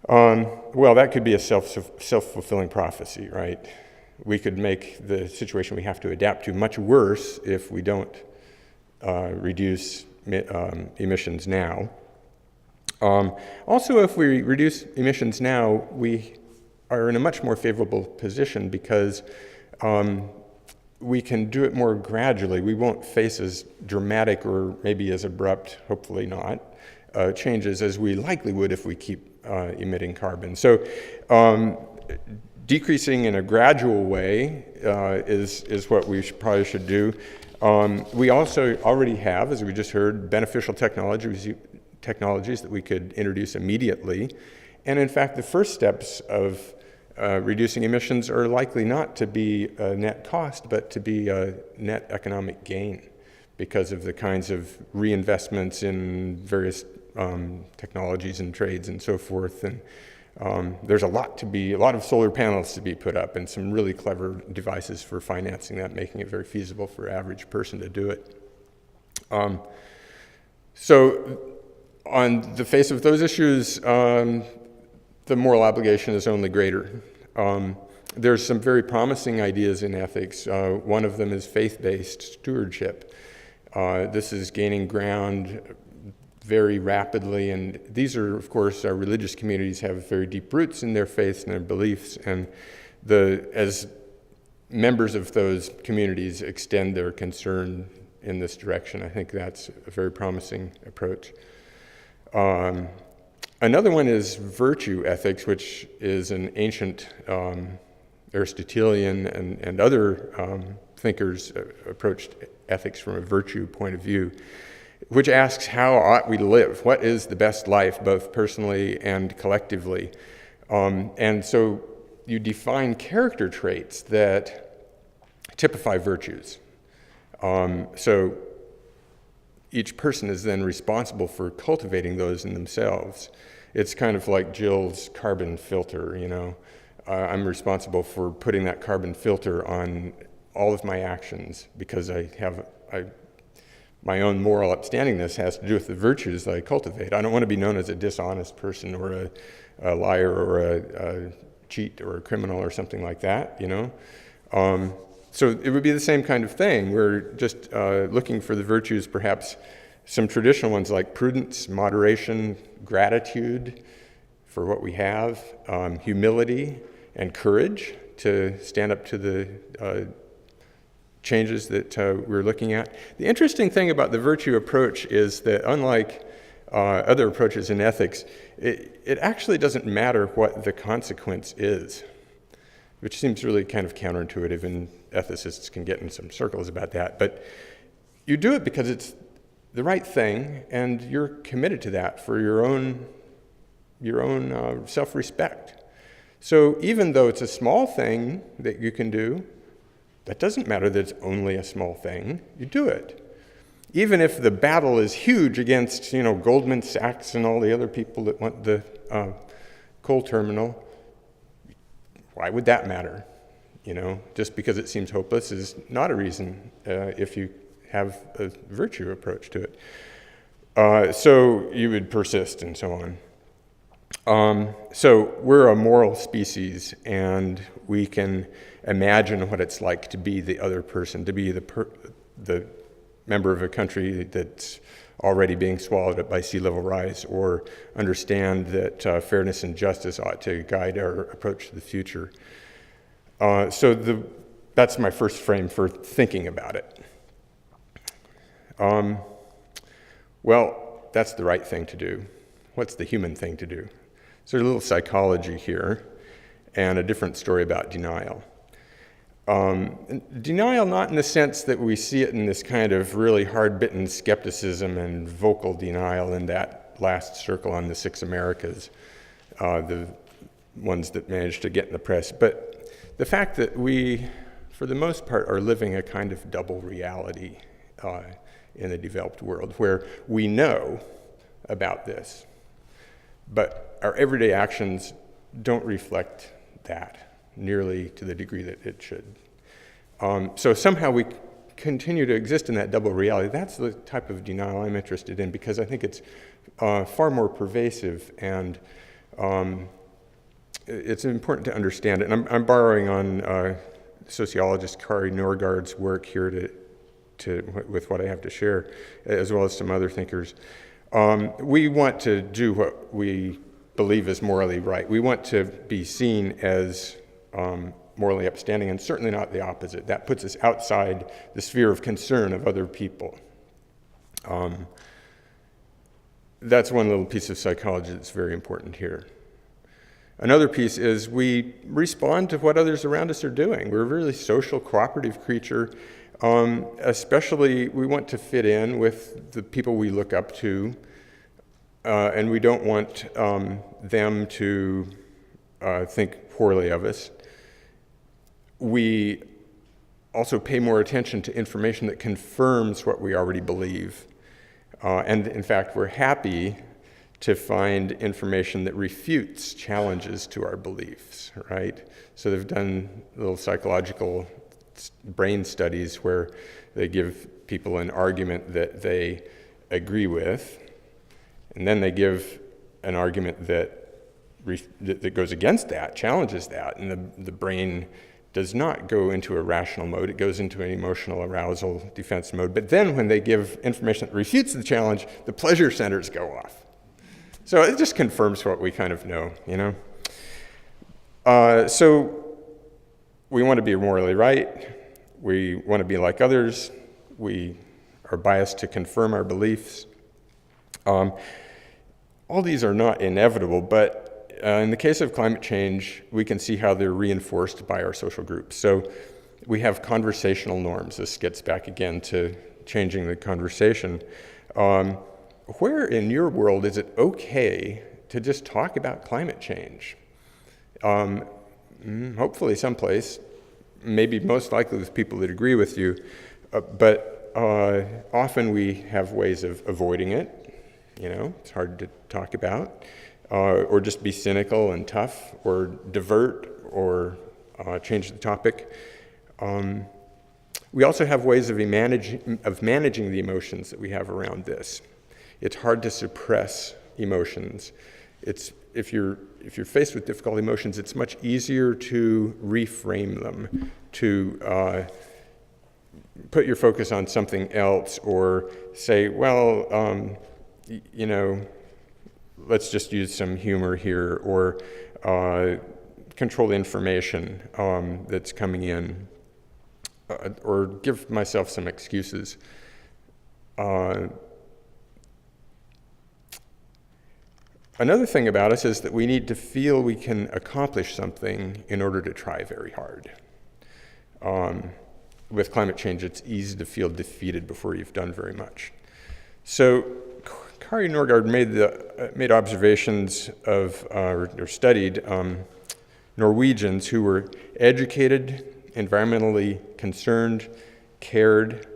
Well, that could be a self-fulfilling prophecy, right? We could make the situation we have to adapt to much worse if we don't reduce emissions now. Also, if we reduce emissions now, we are in a much more favorable position because we can do it more gradually. We won't face as dramatic or maybe as abrupt, hopefully not, changes as we likely would if we keep emitting carbon. So decreasing in a gradual way is what we probably should do. We also already have, as we just heard, beneficial technologies that we could introduce immediately. And in fact, the first steps of reducing emissions are likely not to be a net cost, but to be a net economic gain because of the kinds of reinvestments in various technologies and trades and so forth. And there's a lot of solar panels to be put up and some really clever devices for financing that, making it very feasible for an average person to do it. So on the face of those issues, the moral obligation is only greater. There's some very promising ideas in ethics. One of them is faith-based stewardship. This is gaining ground very rapidly, and these are, of course, our religious communities have very deep roots in their faiths and their beliefs, and as members of those communities extend their concern in this direction, I think that's a very promising approach. Another one is virtue ethics, which is an ancient Aristotelian and other thinkers approached ethics from a virtue point of view, which asks how ought we live? What is the best life, both personally and collectively? And so you define character traits that typify virtues. So each person is then responsible for cultivating those in themselves. It's kind of like Jill's carbon filter, you know. I'm responsible for putting that carbon filter on all of my actions because my own moral upstandingness has to do with the virtues that I cultivate. I don't want to be known as a dishonest person or a liar or a cheat or a criminal or something like that, you know. So it would be the same kind of thing. We're just looking for the virtues, perhaps some traditional ones like prudence, moderation, gratitude for what we have, humility, and courage to stand up to the changes that we're looking at. The interesting thing about the virtue approach is that unlike other approaches in ethics, it actually doesn't matter what the consequence is, which seems really kind of counterintuitive, and ethicists can get in some circles about that. But you do it because it's the right thing, and you're committed to that for your own self-respect. So even though it's a small thing that you can do, that doesn't matter that it's only a small thing. You do it. Even if the battle is huge against, you know, Goldman Sachs and all the other people that want the coal terminal, why would that matter? You know, just because it seems hopeless is not a reason if you have a virtue approach to it. So you would persist and so on. So we're a moral species, and we can imagine what it's like to be the other person, to be the member of a country that's already being swallowed up by sea level rise, or understand that fairness and justice ought to guide our approach to the future. So that's my first frame for thinking about it. Well, that's the right thing to do. What's the human thing to do? So there's a little psychology here and a different story about denial. Denial not in the sense that we see it in this kind of really hard-bitten skepticism and vocal denial in that last circle on the 6 Americas, the ones that managed to get in the press, but the fact that we, for the most part, are living a kind of double reality in the developed world where we know about this, but our everyday actions don't reflect that nearly to the degree that it should. So somehow we continue to exist in that double reality. That's the type of denial I'm interested in, because I think it's far more pervasive, and it's important to understand it. And I'm borrowing on sociologist Kari Norgaard's work here with what I have to share, as well as some other thinkers. We want to do what we believe is morally right. We want to be seen as morally upstanding, and certainly not the opposite. That puts us outside the sphere of concern of other people. That's one little piece of psychology that's very important here. Another piece is we respond to what others around us are doing. We're a really social, cooperative creature. Especially, we want to fit in with the people we look up to, and we don't want them to think poorly of us. We also pay more attention to information that confirms what we already believe. And in fact, we're happy to find information that refutes challenges to our beliefs, right? So they've done little psychological brain studies where they give people an argument that they agree with, and then they give an argument that goes against that, challenges that, and the brain does not go into a rational mode. It goes into an emotional arousal defense mode. But then when they give information that refutes the challenge, the pleasure centers go off. So it just confirms what we kind of know, you know? So we want to be morally right. We want to be like others. We are biased to confirm our beliefs. All these are not inevitable, but in the case of climate change, we can see how they're reinforced by our social groups. So we have conversational norms. This gets back again to changing the conversation. Where in your world is it okay to just talk about climate change? Hopefully someplace, maybe most likely with people that agree with you, but often we have ways of avoiding it. You know, it's hard to talk about. Or just be cynical and tough, or divert, or change the topic. We also have ways of managing the emotions that we have around this. It's hard to suppress emotions. If you're faced with difficult emotions, it's much easier to reframe them, to put your focus on something else, or say, well, you know, let's just use some humor here, or control the information that's coming in, or give myself some excuses. Another thing about us is that we need to feel we can accomplish something in order to try very hard. With climate change, it's easy to feel defeated before you've done very much. So Kari Norgard made observations of, or studied Norwegians who were educated, environmentally concerned, cared,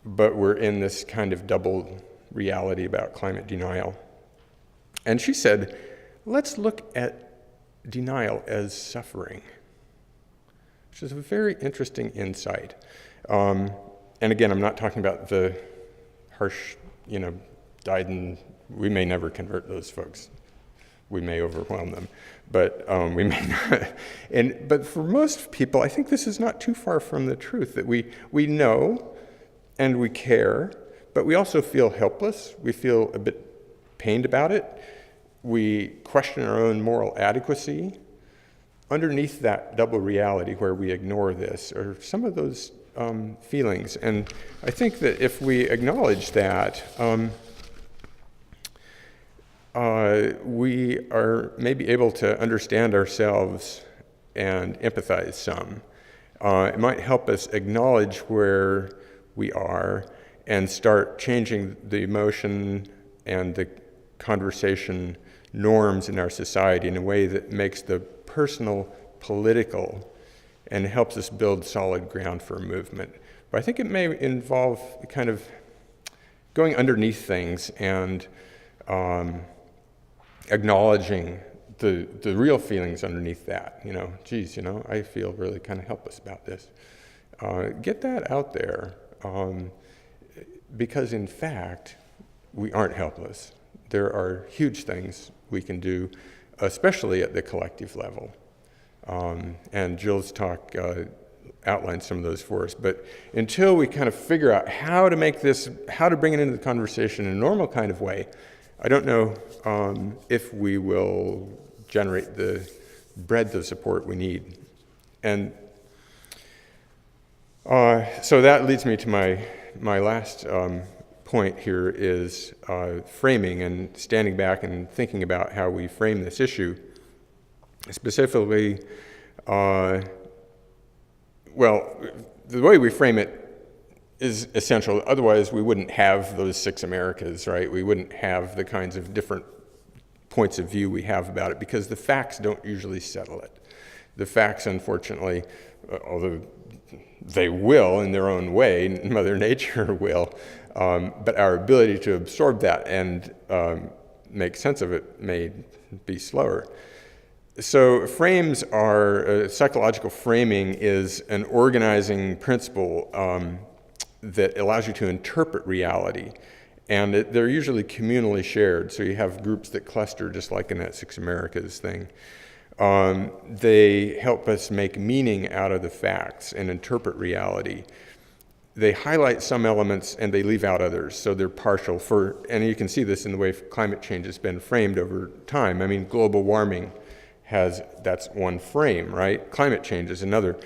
but were in this kind of double reality about climate denial. And she said, let's look at denial as suffering, which is a very interesting insight. And again, I'm not talking about the harsh, you know, we may never convert those folks. We may overwhelm them, but we may not. But for most people, I think this is not too far from the truth, that we know and we care, but we also feel helpless. We feel a bit pained about it. We question our own moral adequacy. Underneath that double reality where we ignore this are some of those feelings. And I think that if we acknowledge that, we are maybe able to understand ourselves and empathize some. It might help us acknowledge where we are and start changing the emotion and the conversation norms in our society in a way that makes the personal political and helps us build solid ground for a movement. But I think it may involve kind of going underneath things and acknowledging the real feelings underneath that. You know, geez, you know, I feel really kind of helpless about this. Get that out there, because in fact, we aren't helpless. There are huge things we can do, especially at the collective level. And Jill's talk outlined some of those for us. But until we kind of figure out how to make this, how to bring it into the conversation in a normal kind of way, I don't know if we will generate the breadth of support we need. And so that leads me to my last point here is framing and standing back and thinking about how we frame this issue. Specifically, well, the way we frame it is essential. Otherwise, we wouldn't have those 6 Americas, right? We wouldn't have the kinds of different points of view we have about it, because the facts don't usually settle it. The facts, unfortunately, although they will in their own way, Mother Nature will, but our ability to absorb that and make sense of it may be slower. So frames are, psychological framing is an organizing principle that allows you to interpret reality. And they're usually communally shared, so you have groups that cluster, just like in that 6 Americas thing. They help us make meaning out of the facts and interpret reality. They highlight some elements and they leave out others, so they're partial. And you can see this in the way climate change has been framed over time. I mean, global warming that's one frame, right? Climate change is another.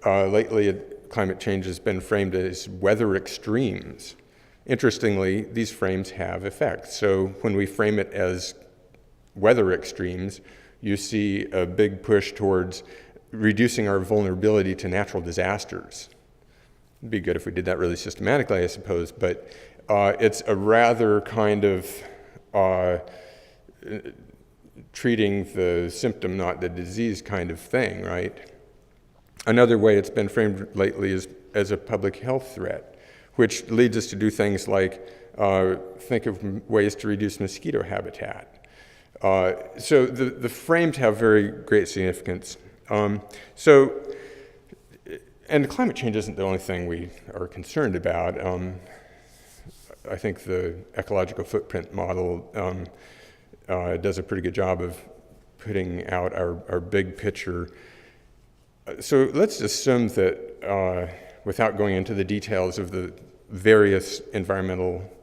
Lately, climate change has been framed as weather extremes. Interestingly, these frames have effects. So when we frame it as weather extremes, you see a big push towards reducing our vulnerability to natural disasters. It'd be good if we did that really systematically, I suppose, but it's a rather kind of treating the symptom, not the disease kind of thing, right? Another way it's been framed lately is as a public health threat, which leads us to do things like think of ways to reduce mosquito habitat. So the frames have very great significance. And climate change isn't the only thing we are concerned about. I think the ecological footprint model does a pretty good job of putting out our big picture. So let's assume that, without going into the details of the various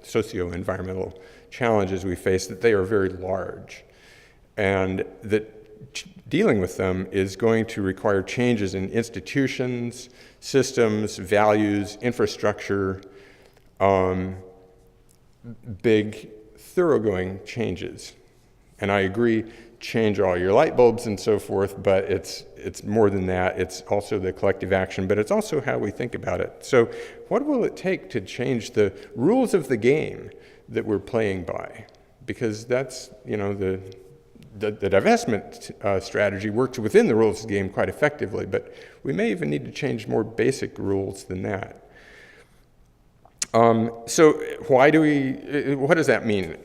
socio-environmental challenges we face, that they are very large, and that dealing with them is going to require changes in institutions, systems, values, infrastructure, big, thoroughgoing changes. And I agree, change all your light bulbs and so forth, but it's more than that. It's also the collective action, but it's also how we think about it. So what will it take to change the rules of the game that we're playing by? Because that's, the divestment strategy works within the rules of the game quite effectively, but we may even need to change more basic rules than that. So what does that mean?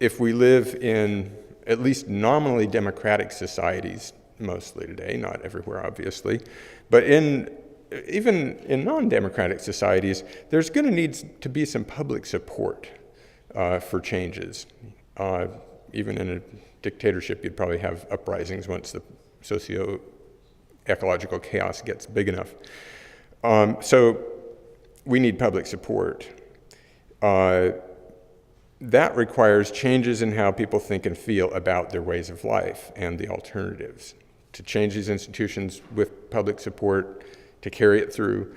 If we live in at least nominally democratic societies, mostly today, not everywhere obviously, but even in non-democratic societies, there's going to need to be some public support for changes. Even in a dictatorship, you'd probably have uprisings once the socio-ecological chaos gets big enough. So we need public support. That requires changes in how people think and feel about their ways of life and the alternatives. To change these institutions with public support, to carry it through,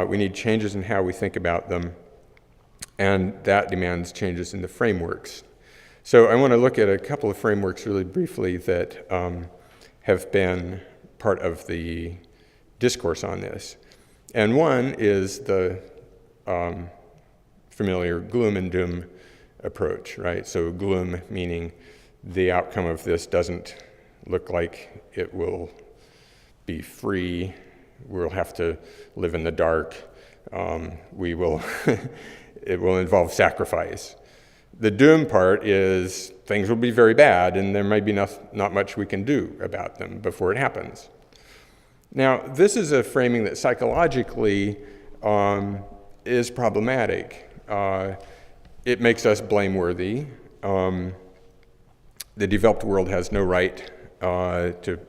we need changes in how we think about them, and that demands changes in the frameworks. So I want to look at a couple of frameworks really briefly that have been part of the discourse on this. And one is the familiar gloom and doom approach, right? So gloom meaning the outcome of this doesn't look like it will be free. We'll have to live in the dark. It will involve sacrifice. The doom part is things will be very bad and there might be not much we can do about them before it happens. Now, this is a framing that psychologically is problematic. It makes us blameworthy. The developed world has no right to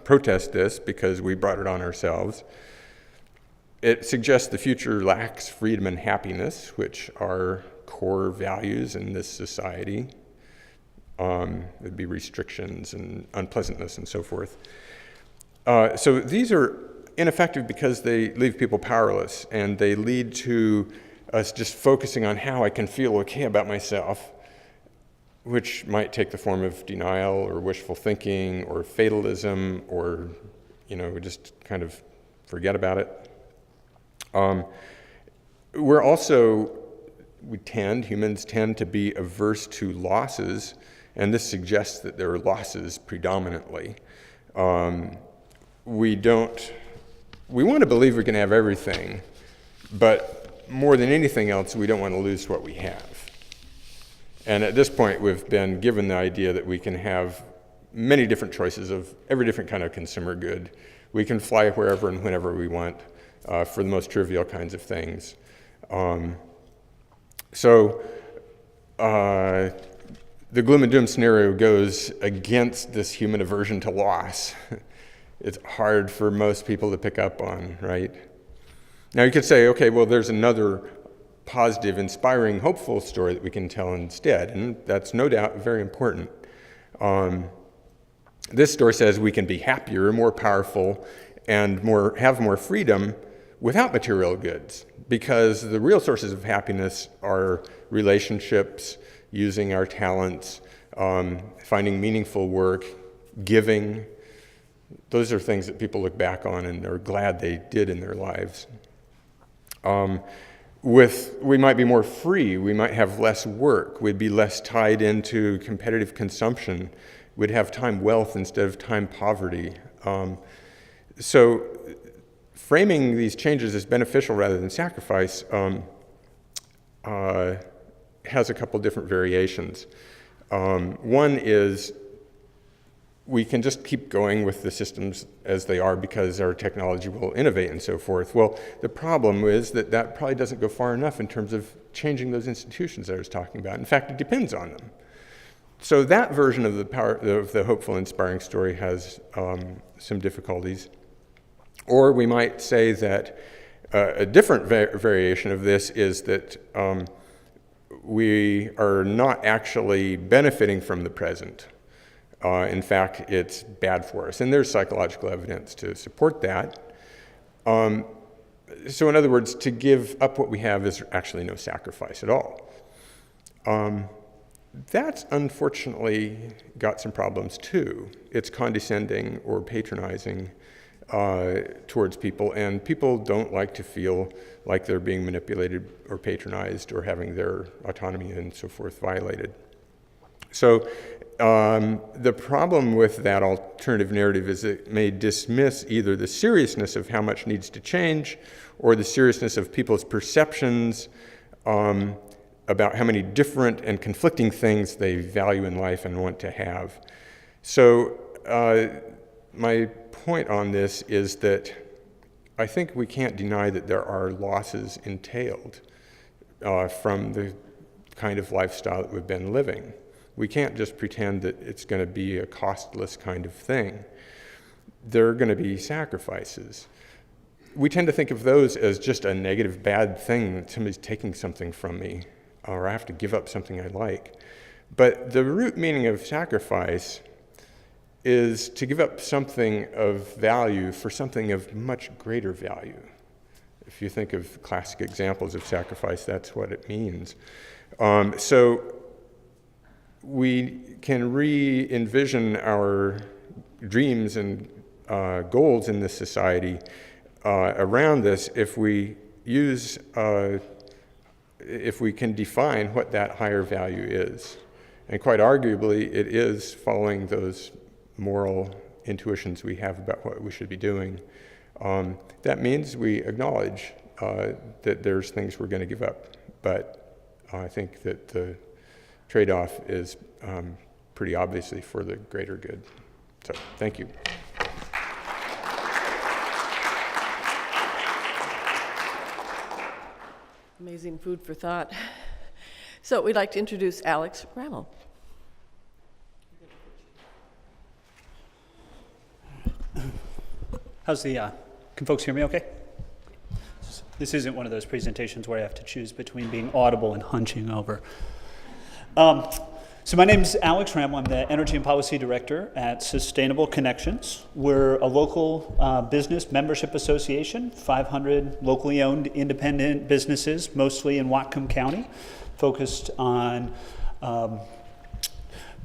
protest this because we brought it on ourselves. It suggests the future lacks freedom and happiness, which are core values in this society. There'd be restrictions and unpleasantness and so forth. So these are ineffective because they leave people powerless, and they lead to us just focusing on how I can feel okay about myself, which might take the form of denial or wishful thinking or fatalism or we just kind of forget about it. Humans tend to be averse to losses, and this suggests that there are losses predominantly. We want to believe we can have everything, but more than anything else, we don't want to lose what we have. And at this point, we've been given the idea that we can have many different choices of every different kind of consumer good. We can fly wherever and whenever we want for the most trivial kinds of things. So the gloom and doom scenario goes against this human aversion to loss. It's hard for most people to pick up on, right? Now you could say, okay, well, there's another positive, inspiring, hopeful story that we can tell instead, and that's no doubt very important. This story says we can be happier, more powerful, and have more freedom without material goods, because the real sources of happiness are relationships, using our talents, finding meaningful work, giving. Those are things that people look back on and are glad they did in their lives. We might be more free, we might have less work, we'd be less tied into competitive consumption, we'd have time wealth instead of time poverty. So framing these changes as beneficial rather than sacrifice has a couple different variations. One is we can just keep going with the systems as they are because our technology will innovate and so forth. Well, the problem is that probably doesn't go far enough in terms of changing those institutions that I was talking about. In fact, it depends on them. So that version of the hopeful, inspiring story has some difficulties. Or we might say that a different variation of this is that we are not actually benefiting from the present. In fact, it's bad for us. And there's psychological evidence to support that. So in other words, to give up what we have is actually no sacrifice at all. That's unfortunately got some problems too. It's condescending or patronizing towards people, and people don't like to feel like they're being manipulated or patronized or having their autonomy and so forth violated. So the problem with that alternative narrative is it may dismiss either the seriousness of how much needs to change or the seriousness of people's perceptions about how many different and conflicting things they value in life and want to have. So my point on this is that I think we can't deny that there are losses entailed from the kind of lifestyle that we've been living. We can't just pretend that it's going to be a costless kind of thing. There are going to be sacrifices. We tend to think of those as just a negative, bad thing, that somebody's taking something from me, or I have to give up something I like. But the root meaning of sacrifice is to give up something of value for something of much greater value. If you think of classic examples of sacrifice, that's what it means. So we can re-envision our dreams and goals in this society around this if we can define what that higher value is. And quite arguably, it is following those moral intuitions we have about what we should be doing. That means we acknowledge that there's things we're going to give up, but I think that the trade-off is pretty obviously for the greater good. So, thank you. Amazing food for thought. So we'd like to introduce Alex Ramel. Can folks hear me okay? This isn't one of those presentations where I have to choose between being audible and hunching over. So my name is Alex Ramel. I'm the Energy and Policy Director at Sustainable Connections. We're a local business membership association, 500 locally owned independent businesses, mostly in Whatcom County, focused on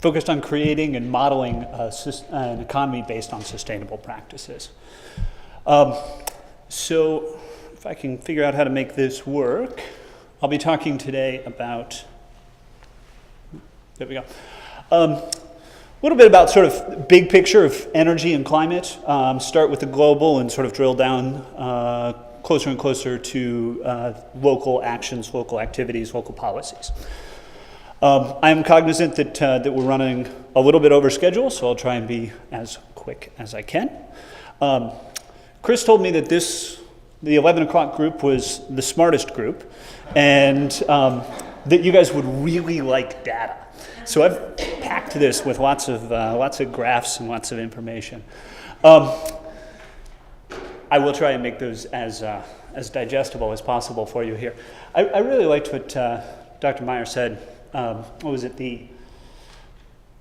focused on creating and modeling an economy based on sustainable practices. So if I can figure out how to make this work, I'll be talking today about, there we go. A little bit about sort of big picture of energy and climate. Start with the global and sort of drill down closer and closer to local actions, local activities, local policies. I am cognizant that we're running a little bit over schedule, so I'll try and be as quick as I can. Chris told me that the 11 o'clock group was the smartest group, and that you guys would really like data. So I've packed this with lots of graphs and lots of information. I will try and make those as digestible as possible for you here. I really liked what Dr. Meyer said. What was it?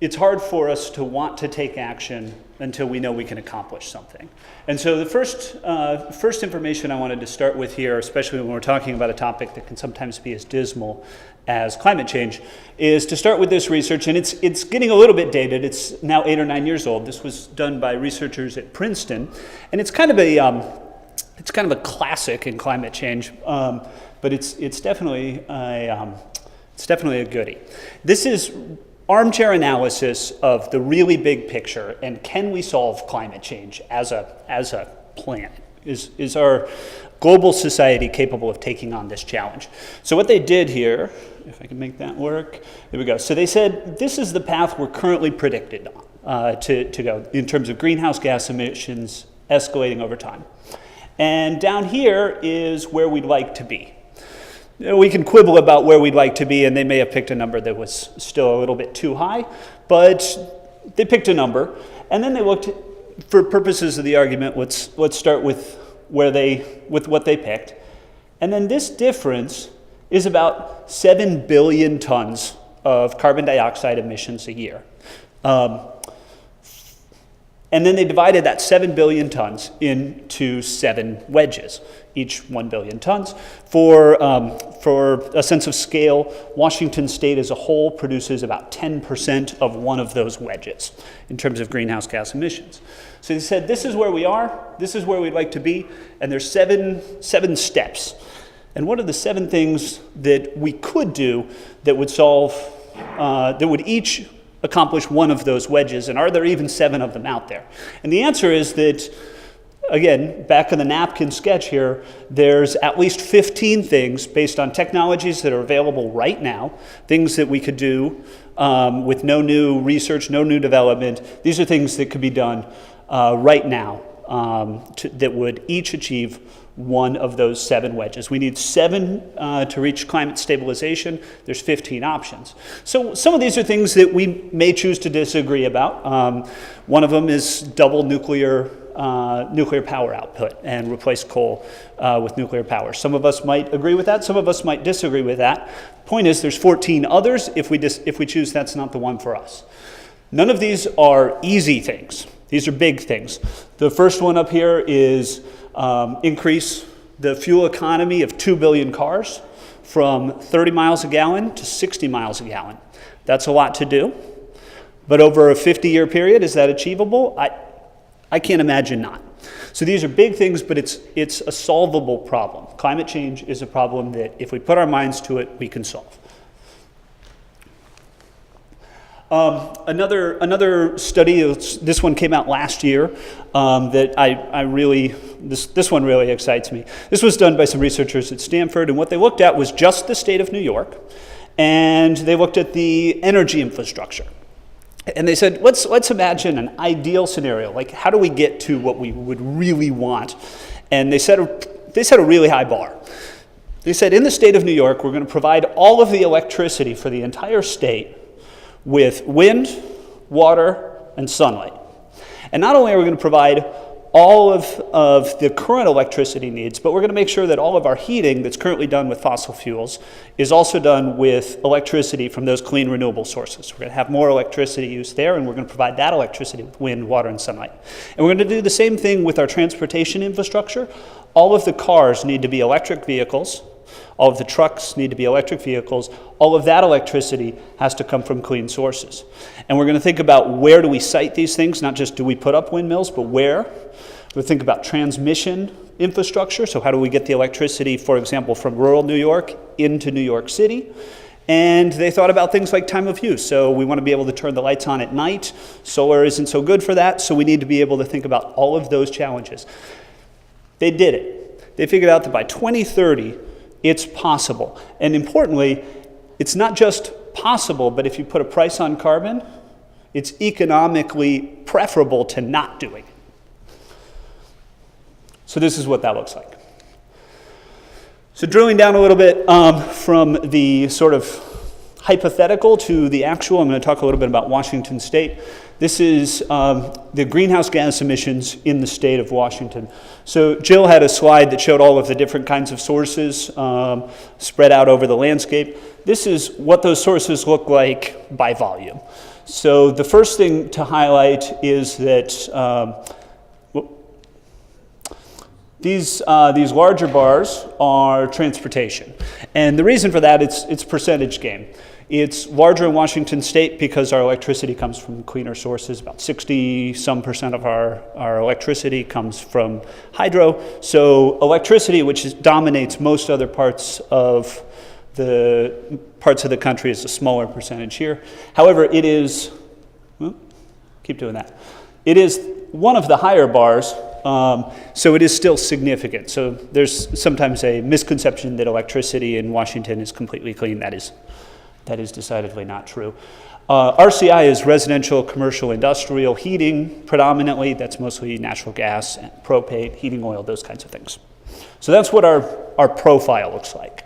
It's hard for us to want to take action until we know we can accomplish something. And so the first information I wanted to start with here, especially when we're talking about a topic that can sometimes be as dismal as climate change, is to start with this research, and it's getting a little bit dated. It's now 8 or 9 years old. This was done by researchers at Princeton, and it's kind of a classic in climate change, but it's definitely a goodie. This is armchair analysis of the really big picture, and can we solve climate change as a planet? Is our global society capable of taking on this challenge? So what they did here, if I can make that work, there we go. So they said this is the path we're currently predicted to go in terms of greenhouse gas emissions escalating over time. And down here is where we'd like to be. We can quibble about where we'd like to be, and they may have picked a number that was still a little bit too high, but they picked a number, and then they looked, for purposes of the argument, let's start with what they picked, and then this difference is about 7 billion tons of carbon dioxide emissions a year. And then they divided that 7 billion tons into 7 wedges, each 1 billion tons. For a sense of scale, Washington State as a whole produces about 10% of one of those wedges in terms of greenhouse gas emissions. So they said, this is where we are, this is where we'd like to be, and there's seven steps. And what are the 7 things that we could do that would solve, that would each accomplish one of those wedges, and are there even 7 of them out there? And the answer is that, again, back in the napkin sketch here, there's at least 15 things based on technologies that are available right now, things that we could do with no new research, no new development. These are things that could be done right now that would each achieve one of those 7 wedges. We need 7 to reach climate stabilization. There's 15 options. So some of these are things that we may choose to disagree about. One of them is double nuclear power output and replace coal with nuclear power. Some of us might agree with that. Some of us might disagree with that. Point is, there's 14 others. If we choose, that's not the one for us. None of these are easy things. These are big things. The first one up here is increase the fuel economy of 2 billion cars from 30 miles a gallon to 60 miles a gallon. That's a lot to do. But over a 50-year period, is that achievable? I can't imagine not. So these are big things, but it's a solvable problem. Climate change is a problem that if we put our minds to it, we can solve. Another study, this one came out last year, that this one really excites me. This was done by some researchers at Stanford, and what they looked at was just the state of New York, and they looked at the energy infrastructure. And they said, let's imagine an ideal scenario, like how do we get to what we would really want? And they set a really high bar. They said, in the state of New York, we're going to provide all of the electricity for the entire state with wind, water, and sunlight. And not only are we going to provide all of the current electricity needs, but we're going to make sure that all of our heating that's currently done with fossil fuels is also done with electricity from those clean renewable sources. We're going to have more electricity use there, and we're going to provide that electricity with wind, water, and sunlight. And we're going to do the same thing with our transportation infrastructure. All of the cars need to be electric vehicles. All of the trucks need to be electric vehicles. All of that electricity has to come from clean sources. And we're going to think about where do we site these things, not just do we put up windmills, but where. We'll think about transmission infrastructure, so how do we get the electricity, for example, from rural New York into New York City. And they thought about things like time of use. So we want to be able to turn the lights on at night. Solar isn't so good for that, so we need to be able to think about all of those challenges. They did it. They figured out that by 2030, it's possible. And importantly, it's not just possible, but if you put a price on carbon, it's economically preferable to not doing it. So this is what that looks like. So drilling down a little bit from the sort of hypothetical to the actual, I'm going to talk a little bit about Washington State. This is the greenhouse gas emissions in the state of Washington. So Jill had a slide that showed all of the different kinds of sources spread out over the landscape. This is what those sources look like by volume. So the first thing to highlight is that these larger bars are transportation. And the reason for that, it's percentage game. It's larger in Washington State because our electricity comes from cleaner sources. About 60-some% of our electricity comes from hydro. So electricity, which dominates most other parts of the country, is a smaller percentage here. However, it is, keep doing that. It is one of the higher bars, so it is still significant. So there's sometimes a misconception that electricity in Washington is completely clean. That is decidedly not true. RCI is residential, commercial, industrial heating predominantly. That's mostly natural gas, propane, heating oil, those kinds of things. So that's what our profile looks like.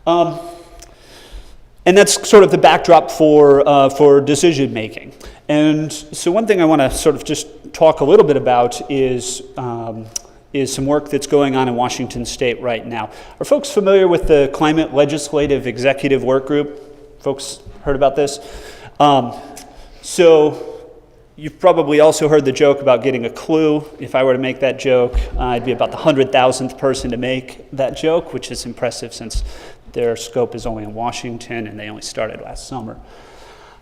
And that's sort of the backdrop for decision making. And so one thing I want to sort of just talk a little bit about is some work that's going on in Washington State right now. Are folks familiar with the Climate Legislative Executive Work Group? Folks heard about this? So you've probably also heard the joke about getting a clue. If I were to make that joke, I'd be about the 100,000th person to make that joke, which is impressive since their scope is only in Washington and they only started last summer.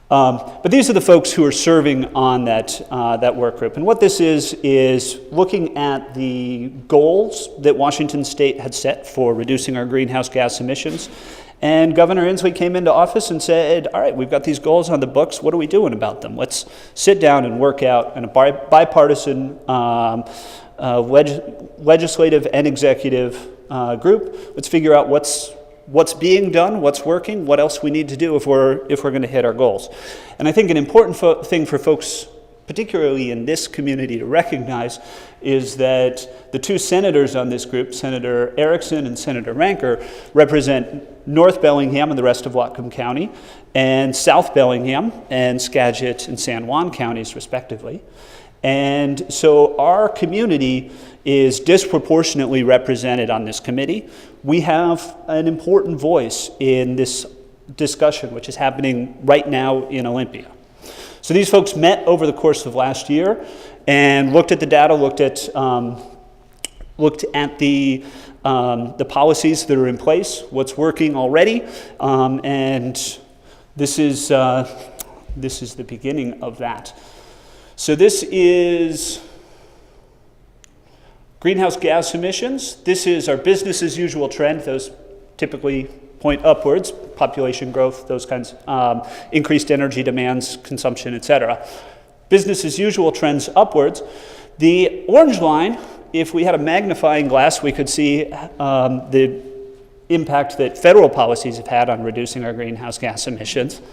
But these are the folks who are serving on that work group. And what this is looking at the goals that Washington State had set for reducing our greenhouse gas emissions. And Governor Inslee came into office and said, all right, we've got these goals on the books. What are we doing about them? Let's sit down and work out in a bipartisan legislative and executive group. Let's figure out what's being done, what's working, what else we need to do if we're going to hit our goals. And I think an important thing for folks, particularly in this community, to recognize is that the two senators on this group, Senator Erickson and Senator Ranker, represent North Bellingham and the rest of Whatcom County, and South Bellingham and Skagit and San Juan counties, respectively. And so our community is disproportionately represented on this committee. We have an important voice in this discussion, which is happening right now in Olympia. So these folks met over the course of last year and looked at the data, looked at the policies that are in place, what's working already, and this is the beginning of that. So this is greenhouse gas emissions. This is our business as usual trend. Those typically point upwards, population growth, those kinds, increased energy demands, consumption, etc. Business as usual trends upwards. The orange line, if we had a magnifying glass, we could see the impact that federal policies have had on reducing our greenhouse gas emissions.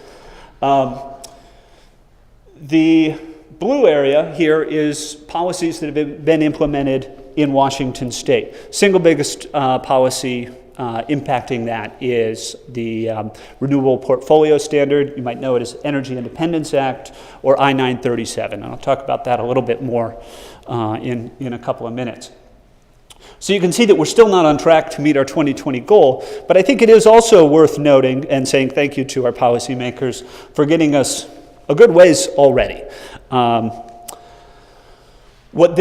The blue area here is policies that have been implemented in Washington State. Single biggest policy impacting that is the Renewable Portfolio Standard. You might know it as Energy Independence Act or I-937. And I'll talk about that a little bit more in a couple of minutes. So you can see that we're still not on track to meet our 2020 goal, but I think it is also worth noting and saying thank you to our policymakers for getting us a good ways already. What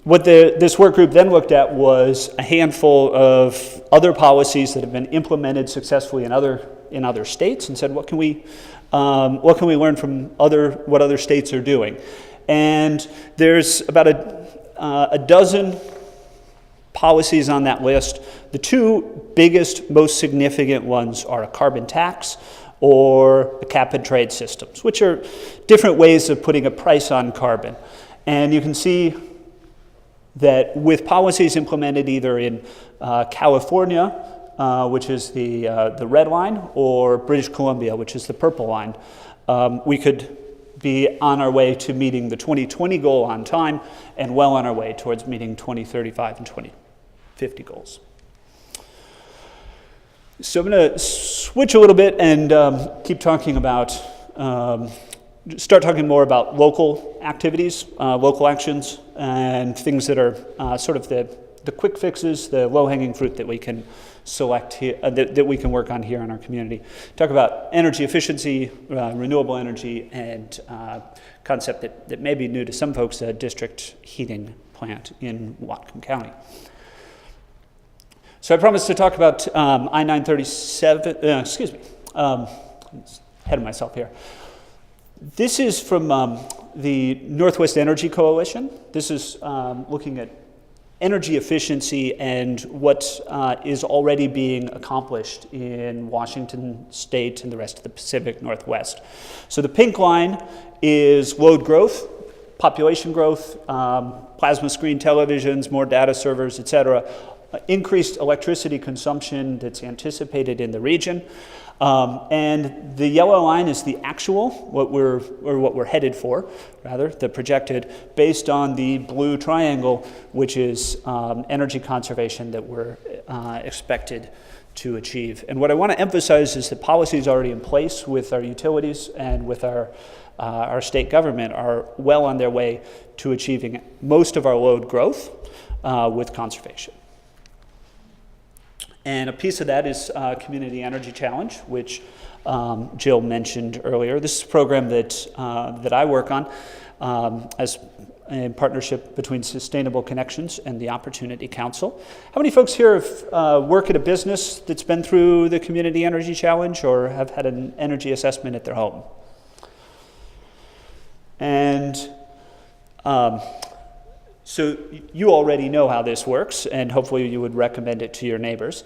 What this work group then looked at was a handful of other policies that have been implemented successfully in other states, and said, what can we learn from what other states are doing? And there's about a dozen policies on that list. The two biggest, most significant ones are a carbon tax or a cap and trade systems, which are different ways of putting a price on carbon. And you can see that with policies implemented either in California, which is the red line, or British Columbia, which is the purple line, we could be on our way to meeting the 2020 goal on time and well on our way towards meeting 2035 and 2050 goals. So I'm going to switch a little bit and keep talking about, start talking more about local activities, local actions, and things that are sort of the quick fixes, the low-hanging fruit that we can select here, that we can work on here in our community. Talk about energy efficiency, renewable energy, and concept that may be new to some folks, a district heating plant in Whatcom County. So I promised to talk about I-937, excuse me, ahead of myself here. This is from the Northwest Energy Coalition. This is looking at energy efficiency and what is already being accomplished in Washington State and the rest of the Pacific Northwest. So the pink line is load growth, population growth, plasma screen televisions, more data servers, et cetera, increased electricity consumption that's anticipated in the region. And the yellow line is the actual, what we're headed for, rather, the projected, based on the blue triangle, which is energy conservation that we're expected to achieve. And what I want to emphasize is that policies already in place with our utilities and with our state government are well on their way to achieving most of our load growth with conservation. And a piece of that is Community Energy Challenge, which Jill mentioned earlier. This is a program that I work on as a partnership between Sustainable Connections and the Opportunity Council. How many folks here have work at a business that's been through the Community Energy Challenge or have had an energy assessment at their home? And so you already know how this works, and hopefully you would recommend it to your neighbors.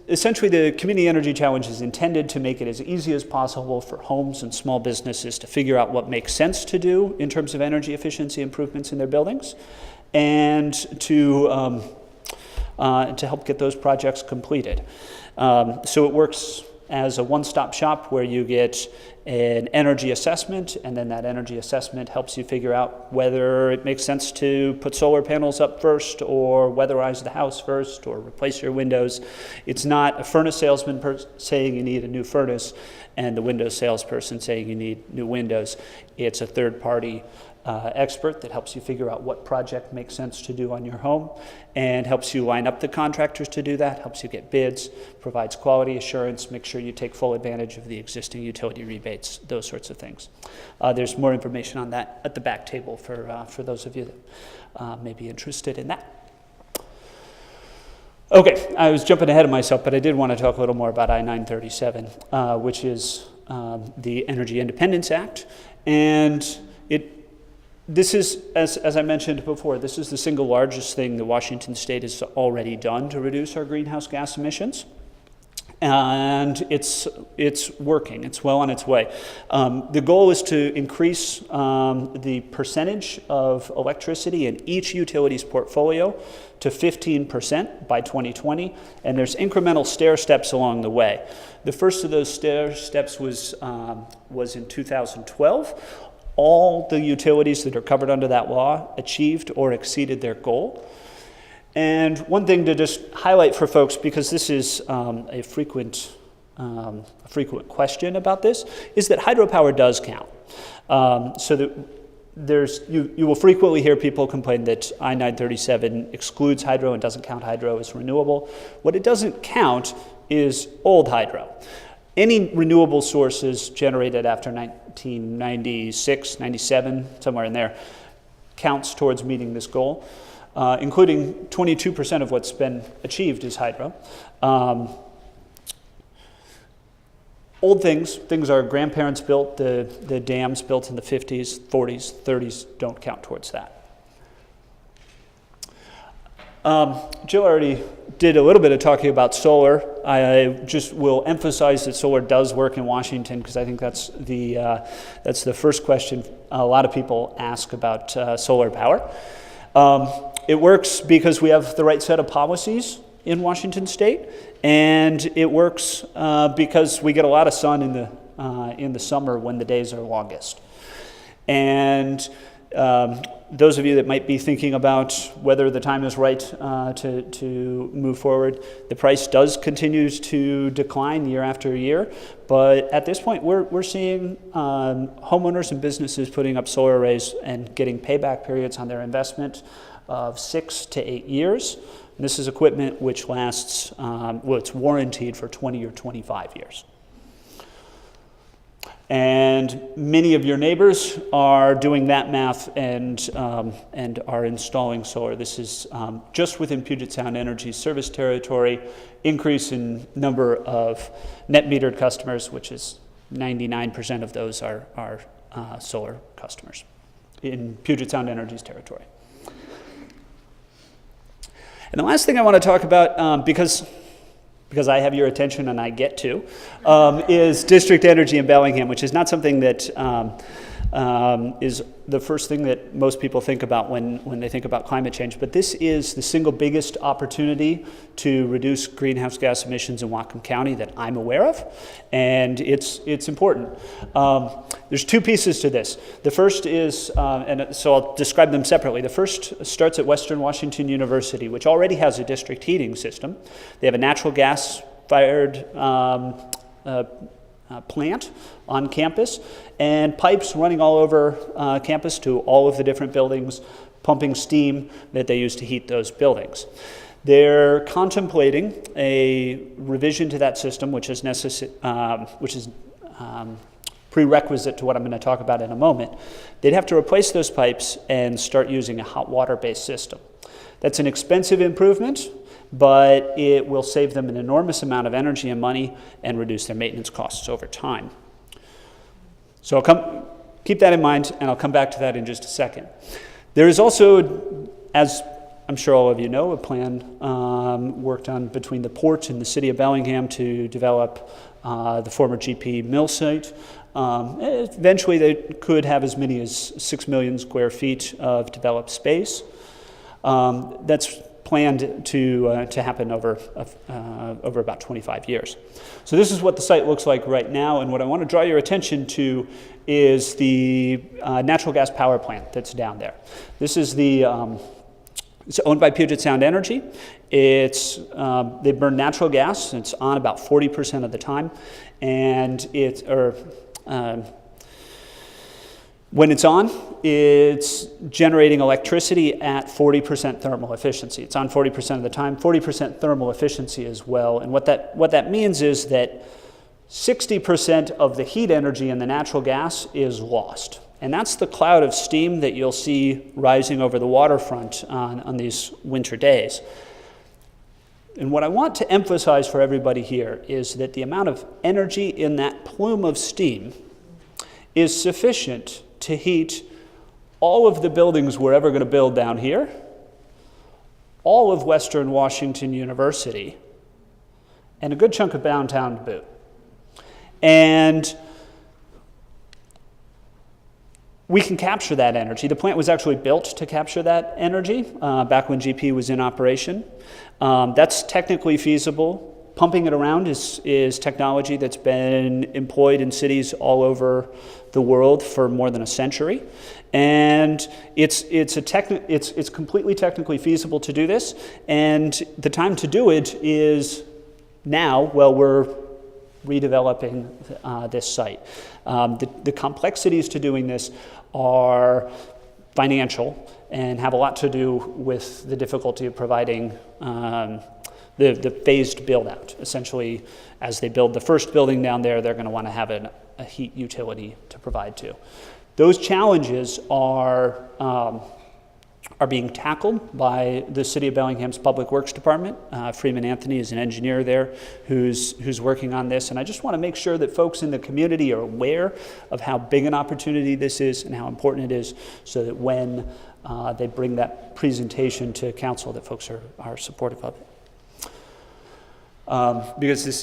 Essentially, the Community Energy Challenge is intended to make it as easy as possible for homes and small businesses to figure out what makes sense to do in terms of energy efficiency improvements in their buildings, and to help get those projects completed. So it works as a one-stop shop where you get an energy assessment, and then that energy assessment helps you figure out whether it makes sense to put solar panels up first, or weatherize the house first, or replace your windows. It's not a furnace salesman saying you need a new furnace and the Windows salesperson saying you need new windows. It's a third-party expert that helps you figure out what project makes sense to do on your home, and helps you line up the contractors to do that, helps you get bids, provides quality assurance, make sure you take full advantage of the existing utility rebates, those sorts of things. There's more information on that at the back table for those of you that may be interested in that. Okay, I was jumping ahead of myself, but I did want to talk a little more about I-937, which is the Energy Independence Act. And this is, as I mentioned before, this is the single largest thing that Washington State has already done to reduce our greenhouse gas emissions. And it's working, it's well on its way. The goal is to increase the percentage of electricity in each utility's portfolio to 15% by 2020, and there's incremental stair steps along the way. The first of those stair steps was in 2012. All the utilities that are covered under that law achieved or exceeded their goal. And one thing to just highlight for folks, because this is a frequent question about this, is that hydropower does count. So that you will frequently hear people complain that I-937 excludes hydro and doesn't count hydro as renewable. What it doesn't count is old hydro. Any renewable sources generated after 1996, 97, somewhere in there, counts towards meeting this goal, including 22% of what's been achieved is hydro. Old things our grandparents built, the dams built in the 50s, 40s, 30s don't count towards that. Jill already did a little bit of talking about solar. I just will emphasize that solar does work in Washington because I think that's the first question a lot of people ask about solar power. It works because we have the right set of policies in Washington State, and it works because we get a lot of sun in the summer when the days are longest. And those of you that might be thinking about whether the time is right to move forward, the price does continue to decline year after year, but at this point we're seeing homeowners and businesses putting up solar arrays and getting payback periods on their investment of 6 to 8 years. And this is equipment which lasts, it's warranted for 20 or 25 years. And many of your neighbors are doing that math and are installing solar. This is just within Puget Sound Energy's service territory, increase in number of net metered customers, which is 99% of those are solar customers in Puget Sound Energy's territory. And the last thing I want to talk about, because I have your attention and I get to, is district energy in Bellingham, which is not something that is the first thing that most people think about when they think about climate change. But this is the single biggest opportunity to reduce greenhouse gas emissions in Whatcom County that I'm aware of, and it's important. There's two pieces to this. The first is, and so I'll describe them separately. The first starts at Western Washington University, which already has a district heating system. They have a natural gas-fired plant on campus and pipes running all over campus to all of the different buildings, pumping steam that they use to heat those buildings. They're contemplating a revision to that system, which is prerequisite to what I'm going to talk about in a moment. They'd have to replace those pipes and start using a hot water-based system. That's an expensive improvement, but it will save them an enormous amount of energy and money and reduce their maintenance costs over time. So keep that in mind, and I'll come back to that in just a second. There is also, as I'm sure all of you know, a plan worked on between the port and the city of Bellingham to develop the former GP mill site. Eventually they could have as many as 6 million square feet of developed space. That's planned to happen over about 25 years. So this is what the site looks like right now, and what I want to draw your attention to is the natural gas power plant that's down there. This is it's owned by Puget Sound Energy. They burn natural gas. It's on about 40% of the time, and when it's on, it's generating electricity at 40% thermal efficiency. It's on 40% of the time, 40% thermal efficiency as well. And what that means is that 60% of the heat energy in the natural gas is lost. And that's the cloud of steam that you'll see rising over the waterfront on these winter days. And what I want to emphasize for everybody here is that the amount of energy in that plume of steam is sufficient to heat all of the buildings we're ever going to build down here, all of Western Washington University, and a good chunk of downtown to boot. And we can capture that energy. The plant was actually built to capture that energy back when GP was in operation. That's technically feasible. Pumping it around is technology that's been employed in cities all over the world for more than a century, and it's completely technically feasible to do this. And the time to do it is now. While we're redeveloping this site. The complexities to doing this are financial and have a lot to do with the difficulty of providing the phased build out. Essentially, as they build the first building down there, they're going to want to have a heat utility to provide to. Those challenges are are being tackled by the City of Bellingham's Public Works Department. Freeman Anthony is an engineer there who's working on this, and I just want to make sure that folks in the community are aware of how big an opportunity this is and how important it is, so that when they bring that presentation to council, that folks are supportive of it. Because this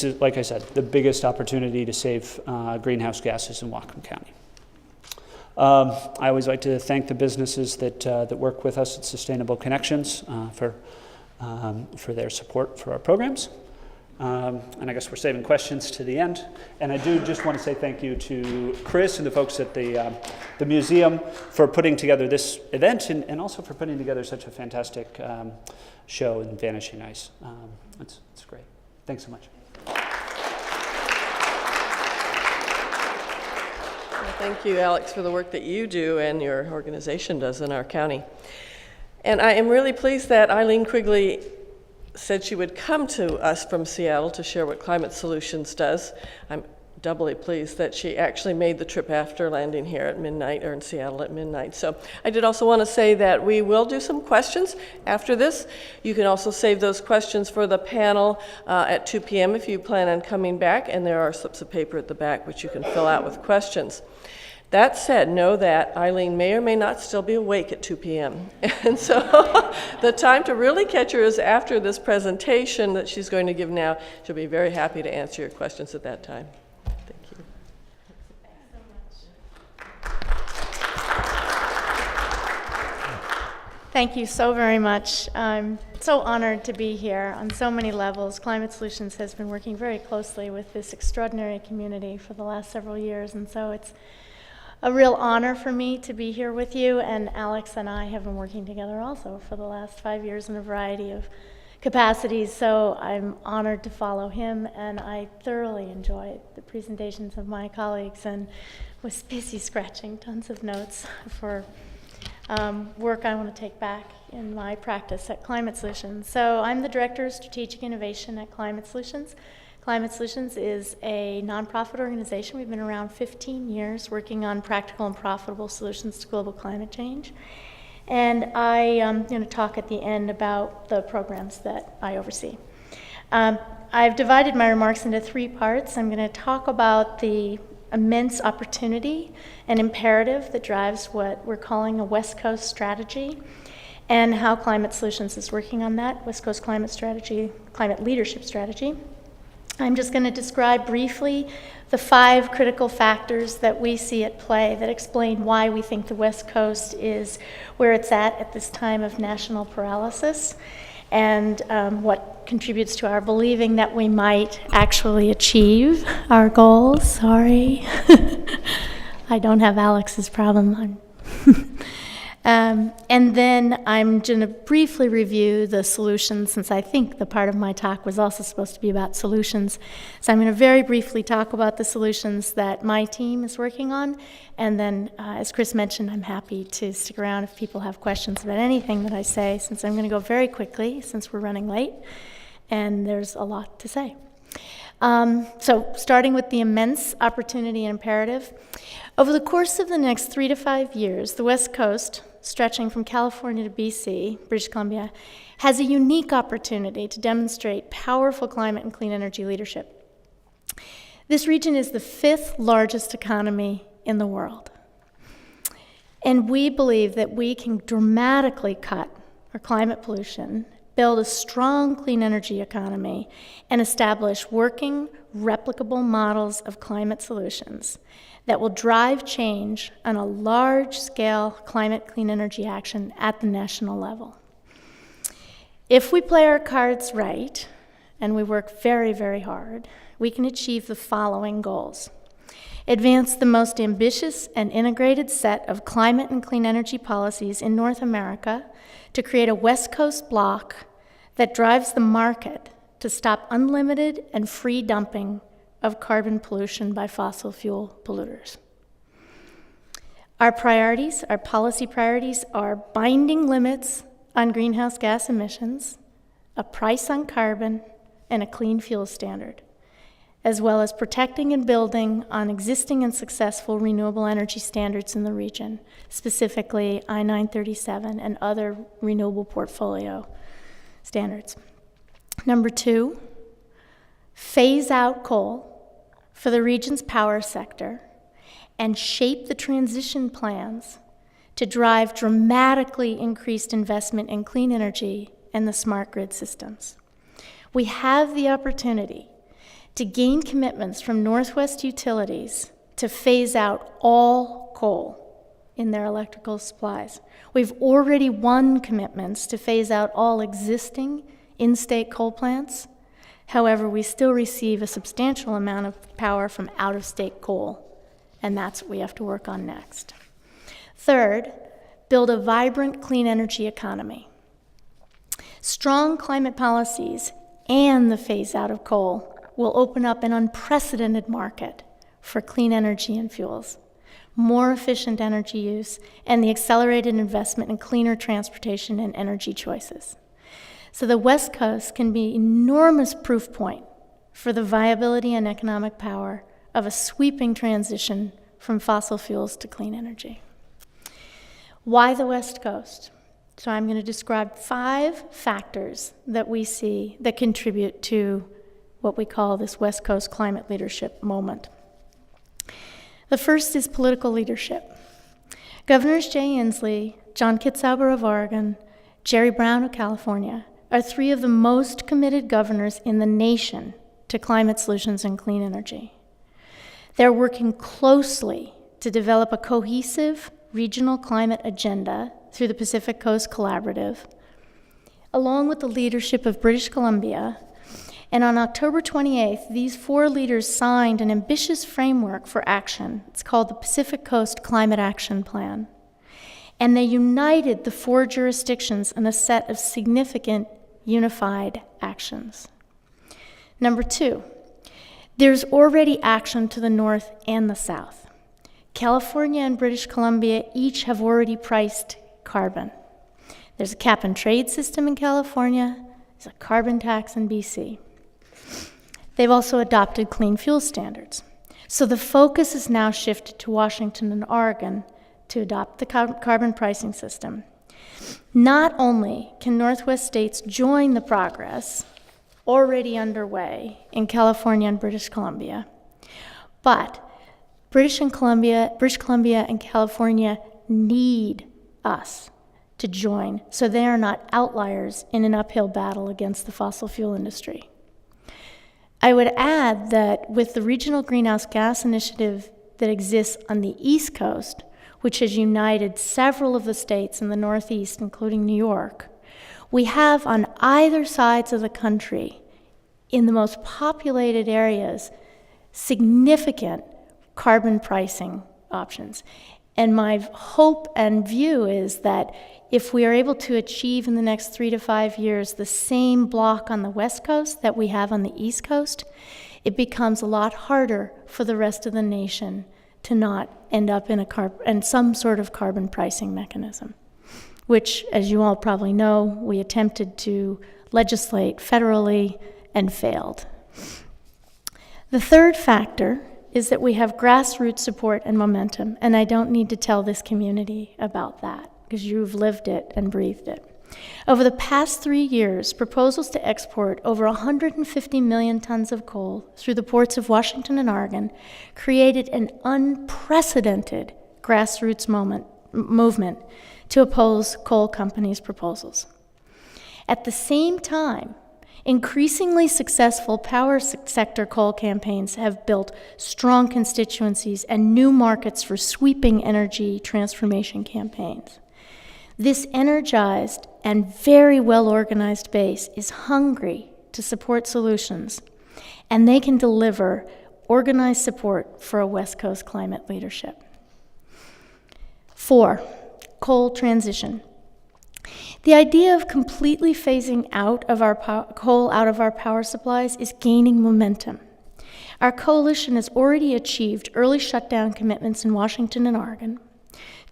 is, like I said, the biggest opportunity to save greenhouse gases in Whatcom County. I always like to thank the businesses that work with us at Sustainable Connections for their support for our programs. And I guess we're saving questions to the end. And I do just want to say thank you to Chris and the folks at the museum for putting together this event, and also for putting together such a fantastic show in Vanishing Ice. It's great. Thanks so much. Thank you, Alex, for the work that you do and your organization does in our county. And I am really pleased that Eileen Quigley said she would come to us from Seattle to share what Climate Solutions does. I'm doubly pleased that she actually made the trip after landing here at midnight, or in Seattle at midnight. So I did also want to say that we will do some questions after this. You can also save those questions for the panel at 2 p.m. if you plan on coming back, and there are slips of paper at the back which you can fill out with questions. That said, know that Eileen may or may not still be awake at 2 p.m. And so the time to really catch her is after this presentation that she's going to give now. She'll be very happy to answer your questions at that time. Thank you. Thank you so very much. I'm so honored to be here on so many levels. Climate Solutions has been working very closely with this extraordinary community for the last several years, and so it's a real honor for me to be here with you, and Alex and I have been working together also for the last 5 years in a variety of capacities, so I'm honored to follow him, and I thoroughly enjoyed the presentations of my colleagues and was busy scratching tons of notes for work I want to take back in my practice at Climate Solutions. So I'm the Director of Strategic Innovation at Climate Solutions. Climate Solutions is a nonprofit organization. We've been around 15 years working on practical and profitable solutions to global climate change. And I am going to talk at the end about the programs that I oversee. I've divided my remarks into 3 parts. I'm going to talk about the immense opportunity and imperative that drives what we're calling a West Coast strategy, and how Climate Solutions is working on that West Coast climate strategy, climate leadership strategy. I'm just going to describe briefly the 5 critical factors that we see at play that explain why we think the West Coast is where it's at this time of national paralysis, and what contributes to our believing that we might actually achieve our goals. Sorry. I don't have Alex's problem. And then I'm going to briefly review the solutions, since I think the part of my talk was also supposed to be about solutions. So I'm going to very briefly talk about the solutions that my team is working on. And then, as Chris mentioned, I'm happy to stick around if people have questions about anything that I say, since I'm going to go very quickly, since we're running late, and there's a lot to say. So starting with the immense opportunity and imperative. Over the course of the next 3 to 5 years, the West Coast, stretching from California to BC, British Columbia, has a unique opportunity to demonstrate powerful climate and clean energy leadership. This region is the 5th largest economy in the world. And we believe that we can dramatically cut our climate pollution, build a strong clean energy economy, and establish working, replicable models of climate solutions that will drive change on a large-scale climate clean energy action at the national level. If we play our cards right, and we work very, very hard, we can achieve the following goals. Advance the most ambitious and integrated set of climate and clean energy policies in North America to create a West Coast bloc that drives the market to stop unlimited and free dumping of carbon pollution by fossil fuel polluters. Our priorities, our policy priorities, are binding limits on greenhouse gas emissions, a price on carbon, and a clean fuel standard. as well as protecting and building on existing and successful renewable energy standards in the region, specifically I-937 and other renewable portfolio standards. Number 2, phase out coal for the region's power sector and shape the transition plans to drive dramatically increased investment in clean energy and the smart grid systems. We have the opportunity to gain commitments from Northwest utilities to phase out all coal in their electrical supplies. We've already won commitments to phase out all existing in-state coal plants. However, we still receive a substantial amount of power from out-of-state coal, and that's what we have to work on next. Third, build a vibrant clean energy economy. Strong climate policies and the phase out of coal will open up an unprecedented market for clean energy and fuels, more efficient energy use, and the accelerated investment in cleaner transportation and energy choices. So the West Coast can be an enormous proof point for the viability and economic power of a sweeping transition from fossil fuels to clean energy. Why the West Coast? So I'm going to describe 5 factors that we see that contribute to what we call this West Coast climate leadership moment. The first is political leadership. Governors Jay Inslee, John Kitzhaber of Oregon, Jerry Brown of California are 3 of the most committed governors in the nation to climate solutions and clean energy. They're working closely to develop a cohesive regional climate agenda through the Pacific Coast Collaborative, along with the leadership of British Columbia. And on October 28th, these 4 leaders signed an ambitious framework for action. It's called the Pacific Coast Climate Action Plan. And they united the 4 jurisdictions in a set of significant unified actions. Number 2, there's already action to the north and the south. California and British Columbia each have already priced carbon. There's a cap and trade system in California. There's a carbon tax in BC. They've also adopted clean fuel standards. So the focus is now shifted to Washington and Oregon to adopt the carbon pricing system. Not only can Northwest states join the progress already underway in California and British Columbia, but British Columbia and California need us to join so they are not outliers in an uphill battle against the fossil fuel industry. I would add that with the regional greenhouse gas initiative that exists on the East Coast, which has united several of the states in the Northeast, including New York, we have on either sides of the country, in the most populated areas, significant carbon pricing options. And my hope and view is that if we are able to achieve in the next 3 to 5 years the same block on the West Coast that we have on the East Coast, it becomes a lot harder for the rest of the nation to not end up in some sort of carbon pricing mechanism, which, as you all probably know, we attempted to legislate federally and failed. The third factor is that we have grassroots support and momentum, and I don't need to tell this community about that, because you've lived it and breathed it. Over the past 3 years, proposals to export over 150 million tons of coal through the ports of Washington and Oregon created an unprecedented grassroots movement to oppose coal companies' proposals. At the same time, increasingly successful power sector coal campaigns have built strong constituencies and new markets for sweeping energy transformation campaigns. This energized and very well-organized base is hungry to support solutions, and they can deliver organized support for a West Coast climate leadership. 4, coal transition. The idea of completely phasing out of our coal out of our power supplies is gaining momentum. Our coalition has already achieved early shutdown commitments in Washington and Oregon.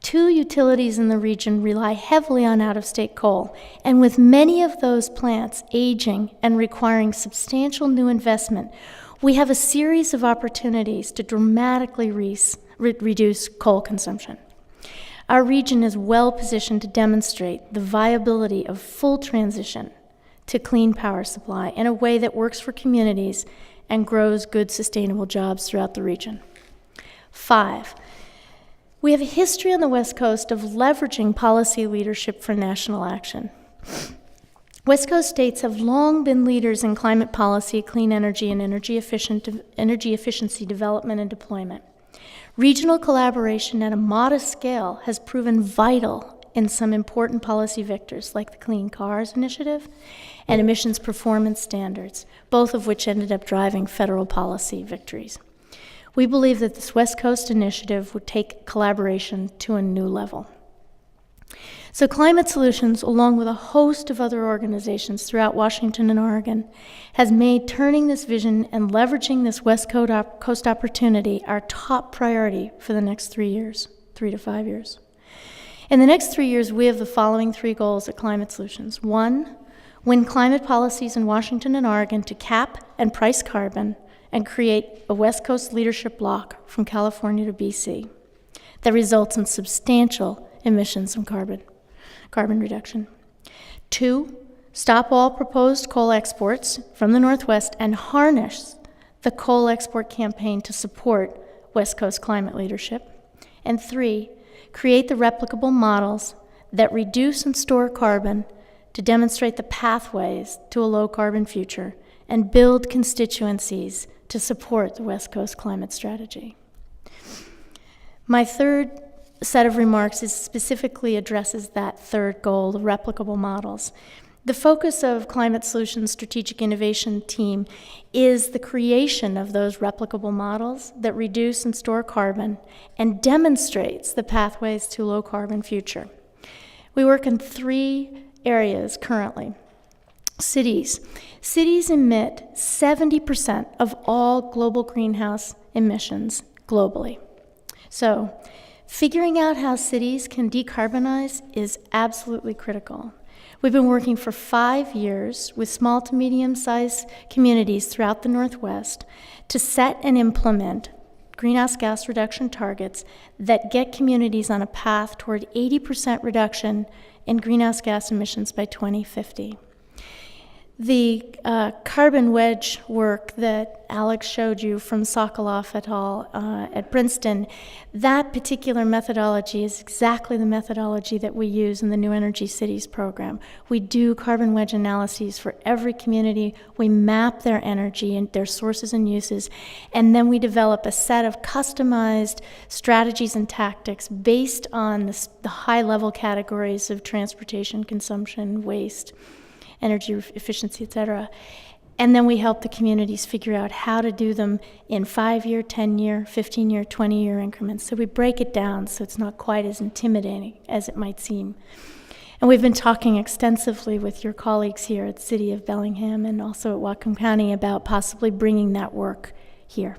2 utilities in the region rely heavily on out-of-state coal, and with many of those plants aging and requiring substantial new investment, We have a series of opportunities to dramatically reduce coal consumption. Our region is well positioned to demonstrate the viability of full transition to clean power supply in a way that works for communities and grows good, sustainable jobs throughout the region. 5, we have a history on the West Coast of leveraging policy leadership for national action. West Coast states have long been leaders in climate policy, clean energy, and energy efficiency development and deployment. Regional collaboration at a modest scale has proven vital in some important policy vectors like the Clean Cars Initiative and emissions performance standards, both of which ended up driving federal policy victories. We believe that this West Coast initiative would take collaboration to a new level. So Climate Solutions, along with a host of other organizations throughout Washington and Oregon, has made turning this vision and leveraging this West Coast opportunity our top priority for the next 3 years, 3 to 5 years. In the next 3 years, we have the following 3 goals at Climate Solutions. 1, win climate policies in Washington and Oregon to cap and price carbon and create a West Coast leadership bloc from California to BC that results in substantial emissions and carbon reduction. 2, stop all proposed coal exports from the Northwest and harness the coal export campaign to support West Coast climate leadership. And 3, create the replicable models that reduce and store carbon to demonstrate the pathways to a low-carbon future and build constituencies to support the West Coast climate strategy. My third set of remarks specifically addresses that third goal, the replicable models. The focus of Climate Solutions Strategic Innovation Team is the creation of those replicable models that reduce and store carbon and demonstrates the pathways to a low-carbon future. We work in 3 areas currently. Cities. Cities emit 70% of all global greenhouse emissions globally. So, figuring out how cities can decarbonize is absolutely critical. We've been working for 5 years with small to medium-sized communities throughout the Northwest to set and implement greenhouse gas reduction targets that get communities on a path toward 80% reduction in greenhouse gas emissions by 2050. The carbon wedge work that Alex showed you from Sokoloff et al. At Princeton, that particular methodology is exactly the methodology that we use in the New Energy Cities program. We do carbon wedge analyses for every community. We map their energy and their sources and uses, and then we develop a set of customized strategies and tactics based on the high-level categories of transportation, consumption, waste, energy efficiency, etc. And then we help the communities figure out how to do them in 5-year, 10-year, 15-year, 20-year increments. So we break it down so it's not quite as intimidating as it might seem. And we've been talking extensively with your colleagues here at the City of Bellingham and also at Whatcom County about possibly bringing that work here.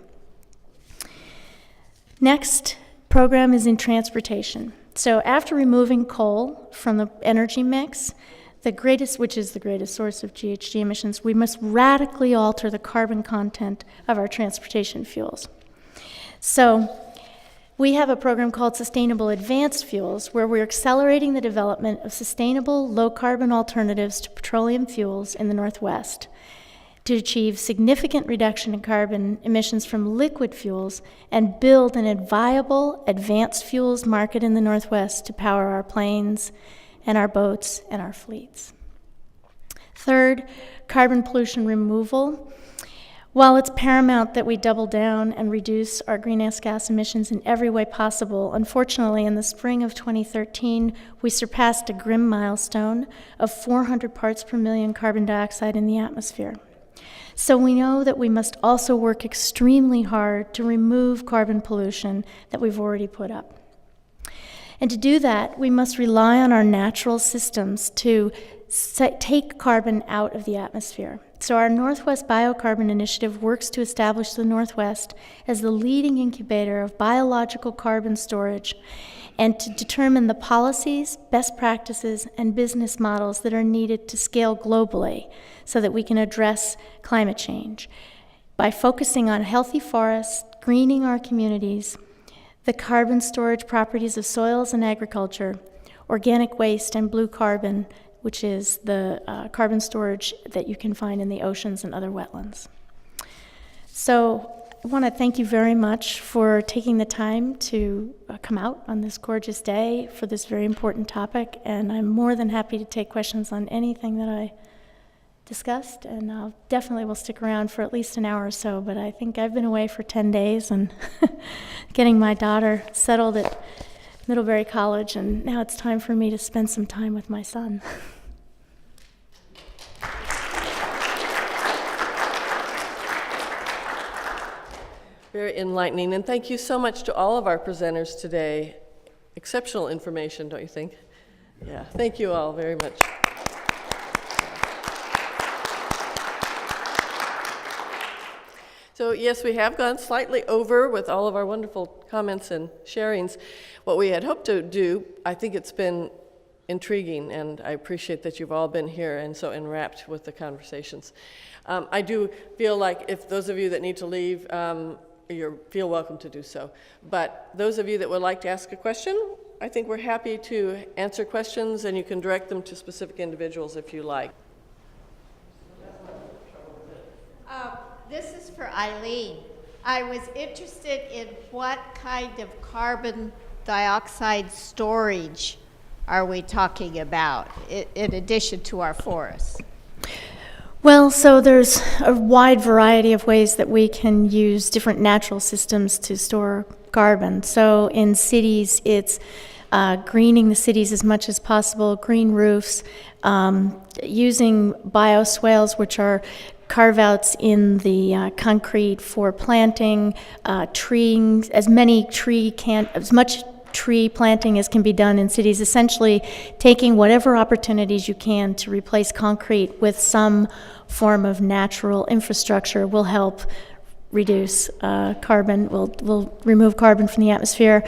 Next program is in transportation. So after removing coal from the energy mix, which is the greatest source of GHG emissions, we must radically alter the carbon content of our transportation fuels. So we have a program called Sustainable Advanced Fuels, where we're accelerating the development of sustainable low-carbon alternatives to petroleum fuels in the Northwest to achieve significant reduction in carbon emissions from liquid fuels and build an viable advanced fuels market in the Northwest to power our planes and our boats and our fleets. Third, carbon pollution removal. While it's paramount that we double down and reduce our greenhouse gas emissions in every way possible, unfortunately, in the spring of 2013, we surpassed a grim milestone of 400 parts per million carbon dioxide in the atmosphere. So we know that we must also work extremely hard to remove carbon pollution that we've already put up. And to do that, we must rely on our natural systems to take carbon out of the atmosphere. So our Northwest Biocarbon Initiative works to establish the Northwest as the leading incubator of biological carbon storage and to determine the policies, best practices, and business models that are needed to scale globally so that we can address climate change. by focusing on healthy forests, greening our communities, the carbon storage properties of soils and agriculture, organic waste, and blue carbon, which is the carbon storage that you can find in the oceans and other wetlands. So I want to thank you very much for taking the time to come out on this gorgeous day for this very important topic, and I'm more than happy to take questions on anything that I discussed, and I'll definitely will stick around for at least an hour or so, but I think I've been away for 10 days and getting my daughter settled at Middlebury College, and now it's time for me to spend some time with my son. Very enlightening, and thank you so much to all of our presenters today. Exceptional information, don't you think? Yeah, thank you all very much. So yes, we have gone slightly over with all of our wonderful comments and sharings. What we had hoped to do, I think it's been intriguing, and I appreciate that you've all been here and so enwrapped with the conversations. I do feel like if those of you that need to leave, you feel welcome to do so. But those of you that would like to ask a question, I think we're happy to answer questions, and you can direct them to specific individuals if you like. This is for Eileen. I was interested in what kind of carbon dioxide storage are we talking about in addition to our forests? Well, so there's a wide variety of ways that we can use different natural systems to store carbon. So in cities, it's greening the cities as much as possible, green roofs, using bioswales, which are carve-outs in the concrete for planting, treeing, as much tree planting as can be done in cities, essentially taking whatever opportunities you can to replace concrete with some form of natural infrastructure will help reduce carbon, will remove carbon from the atmosphere.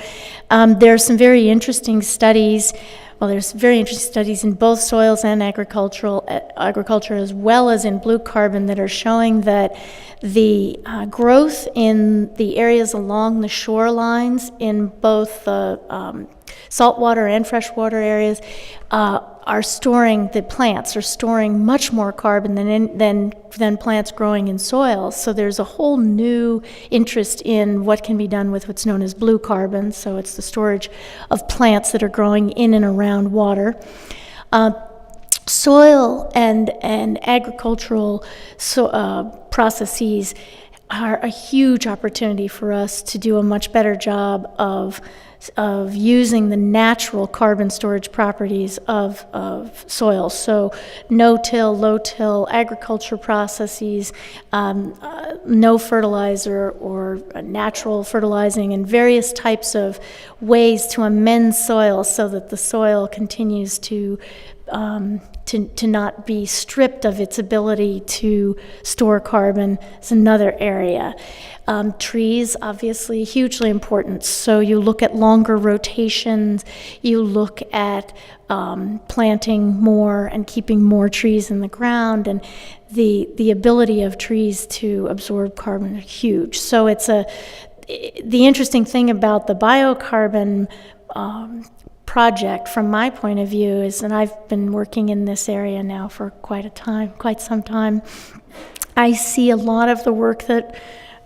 There are some very interesting studies. Well, there's very interesting studies in both soils and agriculture as well as in blue carbon that are showing that the growth in the areas along the shorelines in both the saltwater and freshwater areas plants are storing much more carbon than plants growing in soil. So there's a whole new interest in what can be done with what's known as blue carbon. So it's the storage of plants that are growing in and around water. Soil and agricultural processes are a huge opportunity for us to do a much better job of using the natural carbon storage properties of soil. So no-till, low-till agriculture processes, no fertilizer or natural fertilizing, and various types of ways to amend soil so that the soil continues to not be stripped of its ability to store carbon is another area. Trees, obviously, hugely important. So you look at longer rotations, you look at planting more and keeping more trees in the ground, and the ability of trees to absorb carbon is huge. So the interesting thing about the biocarbon project from my point of view is, and I've been working in this area now for quite some time, I see a lot of the work that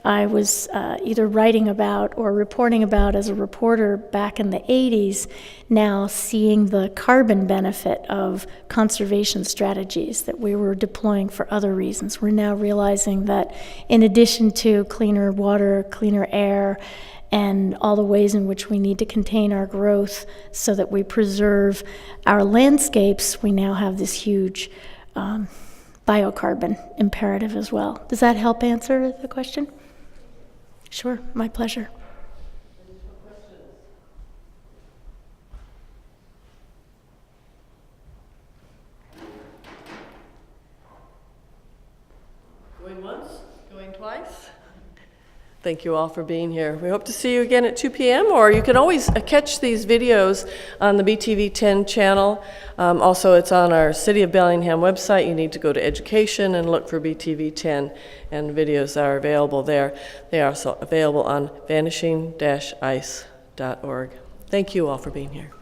I was either writing about or reporting about as a reporter back in the 80s, now seeing the carbon benefit of conservation strategies that we were deploying for other reasons. We're now realizing that in addition to cleaner water, cleaner air, and all the ways in which we need to contain our growth so that we preserve our landscapes, we now have this huge biocarbon imperative as well. Does that help answer the question? Sure, my pleasure. Going once, going twice. Thank you all for being here. We hope to see you again at 2 p.m., or you can always catch these videos on the BTV 10 channel. Also, it's on our City of Bellingham website. You need to go to Education and look for BTV 10, and videos are available there. They are also available on vanishing-ice.org. Thank you all for being here.